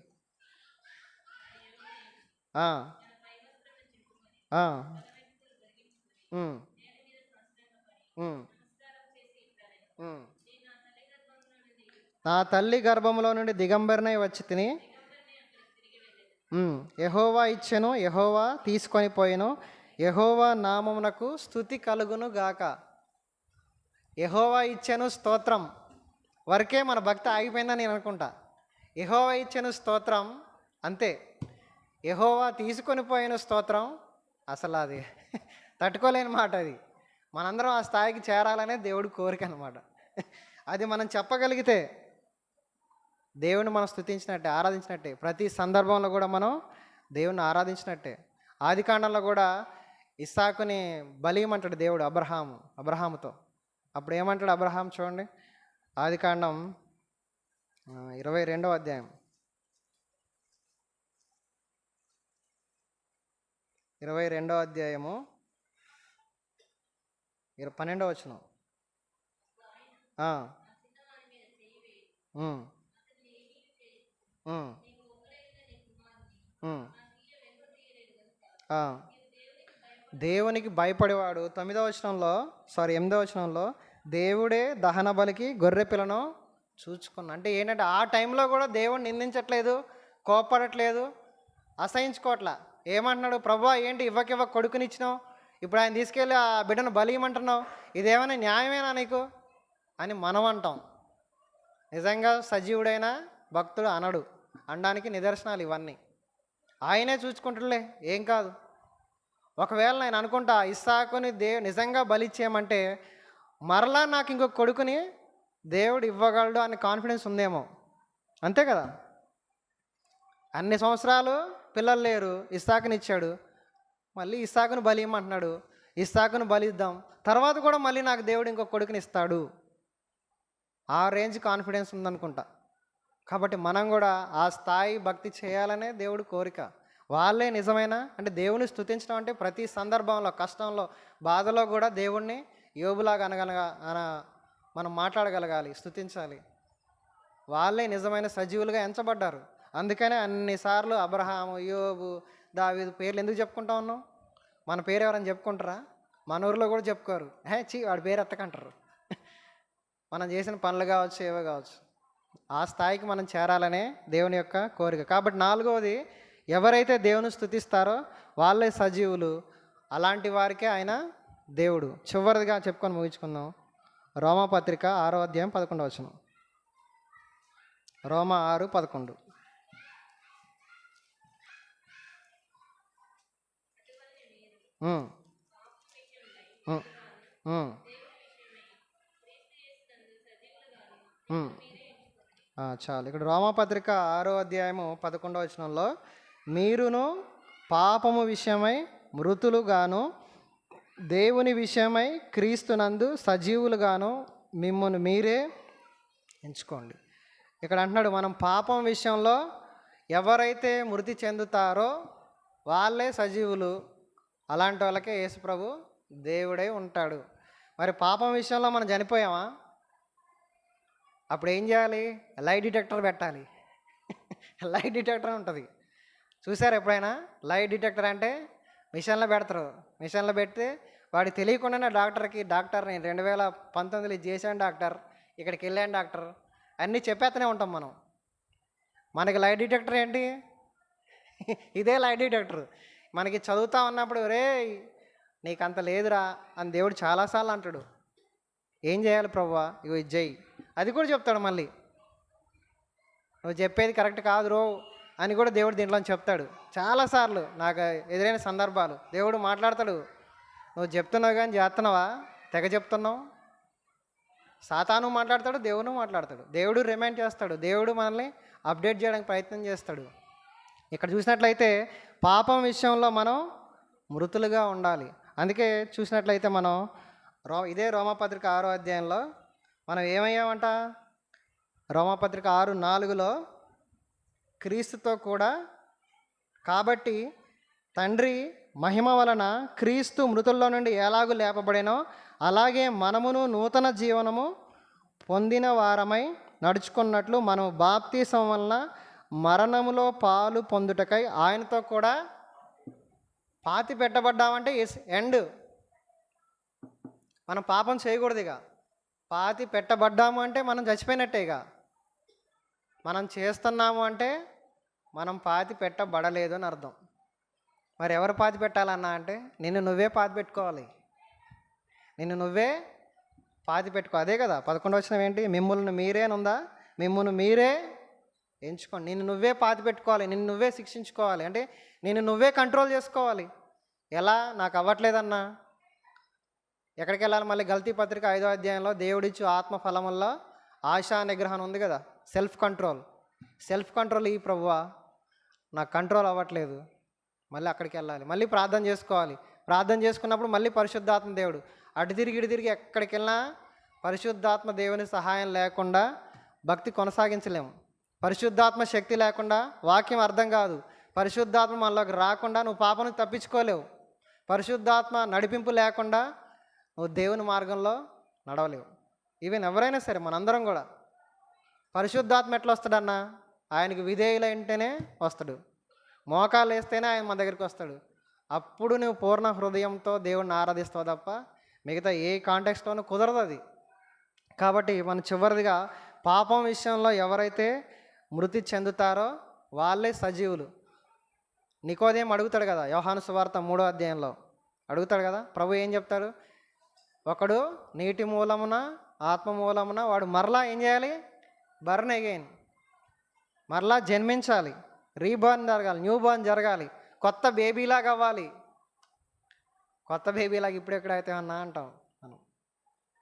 ఆ, ఆ, ఉమ్, ఉమ్, ఉమ్. నా తల్లి గర్భంలో నుండి దిగంబరినై వచ్చి తిని, యెహోవా ఇచ్చెను, యెహోవా తీసుకొని పోయెను, యెహోవా నామమునకు స్తుతి కలుగును గాక. యెహోవా ఇచ్చెను స్తోత్రం వరకే మన భక్తి ఆగిపోయిందని నేను అనుకుంటా. యెహోవా ఇచ్చెను స్తోత్రం అంతే. యెహోవా తీసుకొని పోయిన స్తోత్రం అసలు అది తట్టుకోలేని మాట. అది మనందరం ఆ స్థాయికి చేరాలనే దేవుడి కోరిక అనమాట. అది మనం చెప్పగలిగితే దేవుని మనం స్తుతించినట్టే, ఆరాధించినట్టే. ప్రతి సందర్భంలో కూడా మనం దేవుని ఆరాధించినట్టే. ఆది కాండంలో కూడా ఇస్సాకుని బలియమంటాడు దేవుడు అబ్రహాముతో. అప్పుడు ఏమంటాడు అబ్రహాం చూడండి, ఆది కాండం 22వ అధ్యాయం 22వ అధ్యాయము 12వ వచనం. ఉమ్, ఉమ్, ఉమ్. దేవునికి భయపడేవాడు 8వ వచనంలో దేవుడే దహన బలికి గొర్రె పిల్లను చూచుకున్నా. అంటే ఏంటంటే ఆ టైంలో కూడా దేవుడు నిందించట్లేదు, కోప్పడట్లేదు, అసహించుకోవట్లా. ఏమంటున్నాడు, ప్రభువా ఏంటి ఇవ్వకివ్వ కొడుకునిచ్చినావు, ఇప్పుడు ఆయన తీసుకెళ్ళి ఆ బిడ్డను బలి ఇవ్వమంటున్నావు, ఇదేమైనా న్యాయమేనా నీకు అని మనం అంటాం. నిజంగా సజీవుడైన భక్తుడు అనడు. అనడానికి నిదర్శనాలు ఇవన్నీ. ఆయనే చూసుకుంటులే, ఏం కాదు. ఒకవేళ నేను అనుకుంటా ఇస్సాకుని నిజంగా బలిచ్చేయమంటే మరలా నాకు ఇంకొక కొడుకుని దేవుడు ఇవ్వగలడు అని కాన్ఫిడెన్స్ ఉందేమో. అంతే కదా, అన్ని సంవత్సరాలు పిల్లలు లేరు, ఇస్సాకుని ఇచ్చాడు, మళ్ళీ ఇస్సాకును బలి ఇమ్మంటున్నాడు, ఇస్సాకును బలిద్దాం, తర్వాత కూడా మళ్ళీ నాకు దేవుడు ఇంకొక కొడుకుని ఇస్తాడు. ఆ రేంజ్ కాన్ఫిడెన్స్ ఉందనుకుంటా. కాబట్టి మనం కూడా ఆ స్థాయి భక్తి చేయాలనే దేవుడి కోరిక. వాళ్ళే నిజమైన అంటే దేవుని స్తుతించడం అంటే ప్రతి సందర్భంలో, కష్టంలో, బాధలో కూడా దేవుణ్ణి యోబులాగా మనం మాట్లాడగలగాలి, స్తుతించాలి. వాళ్ళే నిజమైన సజీవులుగా ఎంచబడ్డారు. అందుకనే అన్నిసార్లు అబ్రహాము, యోబు, దావీదు పేర్లు ఎందుకు చెప్పుకుంటా ఉన్నాం? మన పేరు ఎవరైనా చెప్పుకుంటారా? మన ఊరిలో కూడా చెప్పుకోరు. వాడి పేరు ఎత్తకంటారు. మనం చేసిన పనులు కావచ్చు, ఏవో కావచ్చు. ఆ స్థాయికి మనం చేరాలనే దేవుని యొక్క కోరిక. కాబట్టి 4వది, ఎవరైతే దేవుని స్తుతిస్తారో వాళ్ళే సజీవులు, అలాంటి వారికే ఆయన దేవుడు. చివరిదిగా చెప్పుకొని ముగించుకుందాం. రోమాపత్రిక 6వ అధ్యాయం 11వ వచనం. రోమా 6:11. చాలు. ఇక్కడ రోమాపత్రిక 6వ అధ్యాయము 11వ వచనంలో, మీరును పాపము విషయమై మృతులుగాను దేవుని విషయమై క్రీస్తునందు సజీవులుగాను మిమ్మల్ని మీరే ఎంచుకోండి. ఇక్కడ అంటున్నాడు, మనం పాపం విషయంలో ఎవరైతే మృతి చెందుతారో వాళ్ళే సజీవులు, అలాంటి వాళ్ళకే యేసుప్రభు దేవుడై ఉంటాడు. మరి పాపం విషయంలో మనం చనిపోయామా? అప్పుడు ఏం చేయాలి? లై డిటెక్టర్ పెట్టాలి. లై డిటెక్టర్ ఉంటుంది, చూసారు ఎప్పుడైనా? లై డిటెక్టర్ అంటే మిషన్లో పెడతారు. మిషన్లో పెడితే వాడికి తెలియకుండానే డాక్టర్ నేను 2019 ఇది చేశాను డాక్టర్, ఇక్కడికి వెళ్ళాను డాక్టర్, అన్నీ చెప్పేస్తూనే ఉంటాం మనం. మనకి లై డిటెక్టర్ ఏంటి? ఇదే లై డిటెక్టర్. మనకి చదువుతా ఉన్నప్పుడు రే నీకు అంత లేదురా అని దేవుడు చాలాసార్లు అంటాడు. ఏం చేయాలి ప్రభువా? ఇగో ఇది చెయ్యి, అది కూడా చెప్తాడు. మళ్ళీ నువ్వు చెప్పేది కరెక్ట్ కాదు రో అని కూడా దేవుడు దీంట్లో చెప్తాడు. చాలాసార్లు నాకు ఎదురైన సందర్భాలు దేవుడు మాట్లాడతాడు. నువ్వు చెప్తున్నావు కానీ చేస్తున్నావా? తెగ చెప్తున్నావు. సాతాను మాట్లాడతాడు, దేవుడు మాట్లాడతాడు, దేవుడు రిమైండ్ చేస్తాడు, దేవుడు మనల్ని అప్డేట్ చేయడానికి ప్రయత్నం చేస్తాడు. ఇక్కడ చూసినట్లయితే పాపం విషయంలో మనం మృతులుగా ఉండాలి. అందుకే చూసినట్లయితే మనం ఇదే రోమాపత్రిక 6వ అధ్యాయంలో మనం ఏమయ్యామంట? రోమాపత్రిక 6:4లో క్రీస్తుతో కూడా, కాబట్టి తండ్రి మహిమ వలన క్రీస్తు మృతుల్లో నుండి ఎలాగూ లేపబడినో అలాగే మనమును నూతన జీవనము పొందిన వారమై నడుచుకున్నట్లు మనం బాప్తీసం వలన మరణములో పాలు పొందుటకై ఆయనతో కూడా పాతి పెట్టబడ్డామంటే ఎండ్. మనం పాపం చేయకూడదు. ఇక పాతి పెట్టబడ్డాము అంటే మనం చచ్చిపోయినట్టే. ఇక మనం చేస్తున్నాము అంటే మనం పాతి పెట్టబడలేదు అని అర్థం. మరి ఎవరు పాతి పెట్టాలన్నా అంటే నిన్ను నువ్వే పాతి పెట్టుకోవాలి. నిన్ను నువ్వే పాతి పెట్టుకో. అదే కదా 11వ వచనం ఏంటి? మిమ్ములను మీరే నుందా, మిమ్మును మీరే ఎంచుకోండి. నిన్ను నువ్వే పాతి పెట్టుకోవాలి, నిన్ను నువ్వే శిక్షించుకోవాలి. అంటే నిన్ను నువ్వే కంట్రోల్ చేసుకోవాలి. ఎలా? నాకు అవ్వట్లేదన్నా ఎక్కడికి వెళ్ళాలి? మళ్ళీ గల్తీ పత్రిక 5వ అధ్యాయంలో దేవుడిచ్చు ఆత్మ ఫలముల్లో ఆశా నిగ్రహం ఉంది కదా, సెల్ఫ్ కంట్రోల్ ఈ ప్రభువా నాకు కంట్రోల్ అవ్వట్లేదు. మళ్ళీ అక్కడికి వెళ్ళాలి, మళ్ళీ ప్రార్థన చేసుకోవాలి. ప్రార్థన చేసుకున్నప్పుడు మళ్ళీ పరిశుద్ధాత్మ దేవుడు అటు తిరిగి ఇటు తిరిగి ఎక్కడికి వెళ్ళినా పరిశుద్ధాత్మ దేవుని సహాయం లేకుండా భక్తి కొనసాగించలేము. పరిశుద్ధాత్మ శక్తి లేకుండా వాక్యం అర్థం కాదు. పరిశుద్ధాత్మ మనలోకి రాకుండా నువ్వు పాపను తప్పించుకోలేవు. పరిశుద్ధాత్మ నడిపింపు లేకుండా నువ్వు దేవుని మార్గంలో నడవలేవు. ఈవెన్ ఎవరైనా సరే, మనందరం కూడా. పరిశుద్ధాత్మ ఎట్లా వస్తాడన్నా? ఆయనకి విధేయులంటేనే వస్తాడు. మోకాలు వేస్తేనే ఆయన మన దగ్గరికి వస్తాడు. అప్పుడు నువ్వు పూర్ణ హృదయంతో దేవుడిని ఆరాధిస్తావు తప్ప మిగతా ఏ కాంటెక్స్ట్లోనూ కుదరదు అది. కాబట్టి మనం చివరిదిగా పాపం విషయంలో ఎవరైతే మృతి చెందుతారో వాళ్ళే సజీవులు. నికోదేము అడుగుతాడు కదా, యోహాను సువార్త 3వ అధ్యాయంలో అడుగుతాడు కదా, ప్రభు ఏం చెప్తాడు? ఒకడు నీటి మూలమున ఆత్మ మూలమున వాడు మరలా ఏం చేయాలి? బర్న్ అగైన్, మరలా జన్మించాలి, రీబర్న్ జరగాలి, న్యూ బర్న్ జరగాలి, కొత్త బేబీలాగా అవ్వాలి. కొత్త బేబీలాగా ఇప్పుడు ఎక్కడైతే అన్నా అంటాం మనం,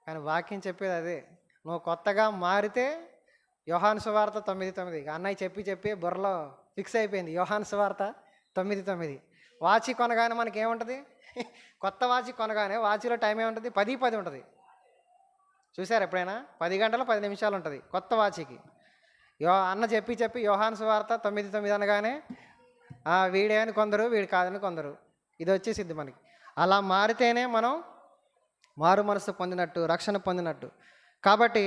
కానీ వాక్యం చెప్పేది అదే. నువ్వు కొత్తగా మారితే యోహాను సువార్త 9:9 అన్నయ్య చెప్పి బుర్రలో ఫిక్స్ అయిపోయింది. యోహాను సువార్త 9:9 వాచి కొనగానే మనకి ఏముంటుంది? కొత్త వాచి కొనగానే వాచిలో టైం ఏముంటుంది? 10:10 ఉంటుంది. చూసారు ఎప్పుడైనా? 10 గంటల 10 నిమిషాలు ఉంటుంది కొత్త వాచికి. అన్న చెప్పి యోహాను సువార్త 9:9 అనగానే వీడే అని కొందరు, వీడు కాదని కొందరు, ఇది వచ్చేసిద్ది మనకి. అలా మారితేనే మనం మారు మనసు పొందినట్టు, రక్షణ పొందినట్టు. కాబట్టి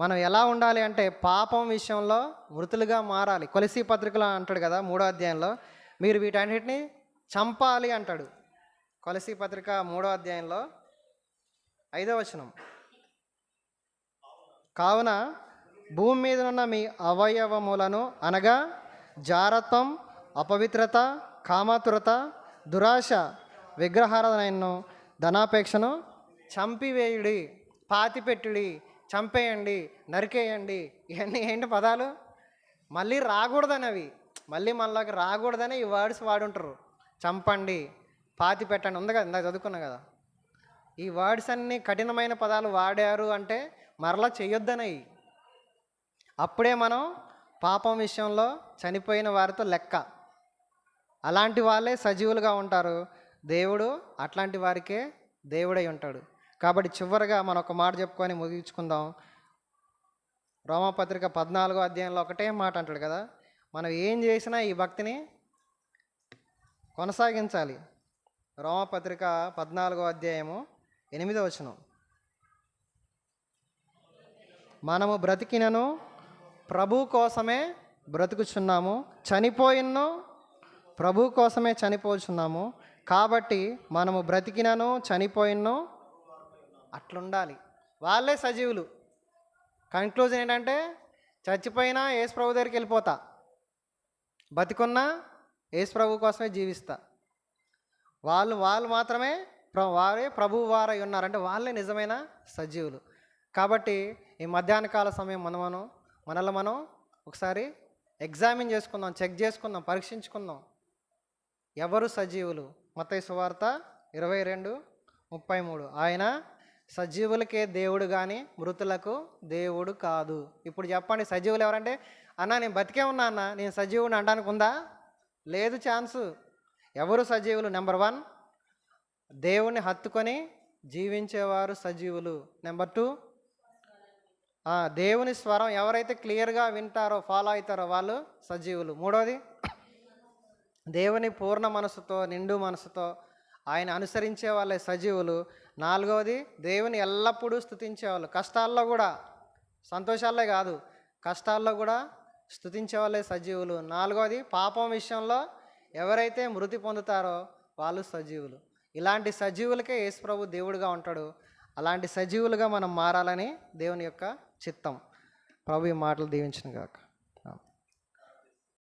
మనం ఎలా ఉండాలి అంటే పాపం విషయంలో మృతులుగా మారాలి. కొలసీ పత్రికలో అంటాడు కదా 3వ అధ్యాయంలో, మీరు వీటన్నిటిని చంపాలి అంటాడు. కొలసీ పత్రిక 3వ అధ్యాయంలో 5వ వచనం, కావున భూమి మీద ఉన్న మీ అవయవములను అనగా జారత్వం, అపవిత్రత, కామాతురత, దురాశ, విగ్రహారాధనను, ధనాపేక్షను చంపివేయుడి, పాతిపెట్టుడి, చంపేయండి, నరికేయండి. ఇవన్నీ ఏంటి పదాలు? మళ్ళీ రాకూడదని, అవి మళ్ళీ మనలోకి రాకూడదని ఈ వర్డ్స్ వాడుంటారు. చంపండి, పాతి పెట్టండి ఉంది కదా, ఇందాక చదువుకున్నా కదా. ఈ వర్డ్స్ అన్నీ కఠినమైన పదాలు వాడారు అంటే మరలా చెయ్యొద్దనవి. అప్పుడే మనం పాపం విషయంలో చనిపోయిన వారితో లెక్క. అలాంటి వాళ్ళే సజీవులుగా ఉంటారు. దేవుడు అట్లాంటి వారికే దేవుడై ఉంటాడు. కాబట్టి చివరిగా మనం ఒక మాట చెప్పుకొని ముగించుకుందాం. రోమాపత్రిక 14వ అధ్యాయంలో ఒకటే మాట అంటాడు కదా, మనం ఏం చేసినా ఈ భక్తిని కొనసాగించాలి. రోమాపత్రిక 14వ అధ్యాయము 8వ వచనం, మనము బ్రతికినను ప్రభు కోసమే బ్రతుకుచున్నాము, చనిపోయినను ప్రభు కోసమే చనిపోచున్నాము. కాబట్టి మనము బ్రతికినను చనిపోయినను అట్లుండాలి. వాళ్ళే సజీవులు. కన్క్లూజన్ ఏంటంటే చచ్చిపోయినా యేసు ప్రభు దగ్గరికి వెళ్ళిపోతా, బతికున్నా యేసు ప్రభు కోసమే జీవిస్తా. వాళ్ళు మాత్రమే వారే ప్రభువు వారై ఉన్నారంటే వాళ్ళే నిజమైన సజీవులు. కాబట్టి ఈ మధ్యాహ్న కాల సమయం మనల్ని మనం ఒకసారి ఎగ్జామిన్ చేసుకుందాం, చెక్ చేసుకుందాం, పరీక్షించుకుందాం. ఎవరు సజీవులు? మత్తయి సువార్త 22:33, ఆయన సజీవులకే దేవుడు కానీ మృతులకు దేవుడు కాదు. ఇప్పుడు చెప్పండి, సజీవులు ఎవరంటే? అన్న నేను బతికే ఉన్నా అన్న, నేను సజీవుని అనడానికి ఉందా? లేదు ఛాన్సు. ఎవరు సజీవులు? నెంబర్ 1, దేవుణ్ణి హత్తుకొని జీవించేవారు సజీవులు. నెంబర్ 2, దేవుని స్వరం ఎవరైతే క్లియర్గా వింటారో ఫాలో అవుతారో వాళ్ళు సజీవులు. మూడవది, దేవుని పూర్ణ మనసుతో నిండు మనసుతో ఆయన అనుసరించే వాళ్ళే సజీవులు. నాలుగవది, దేవుని ఎల్లప్పుడూ స్తుతించేవాళ్ళు. కష్టాల్లో కూడా, సంతోషాలే కాదు, కష్టాల్లో కూడా స్తుతించే వాళ్ళే సజీవులు. నాలుగవది, పాపం విషయంలో ఎవరైతే మృతి పొందుతారో వాళ్ళు సజీవులు. ఇలాంటి సజీవులకే యేసుప్రభు దేవుడిగా ఉంటాడు. అలాంటి సజీవులుగా మనం మారాలని దేవుని యొక్క చిత్తం. ప్రభు ఈ మాటలు దీవించును గాక.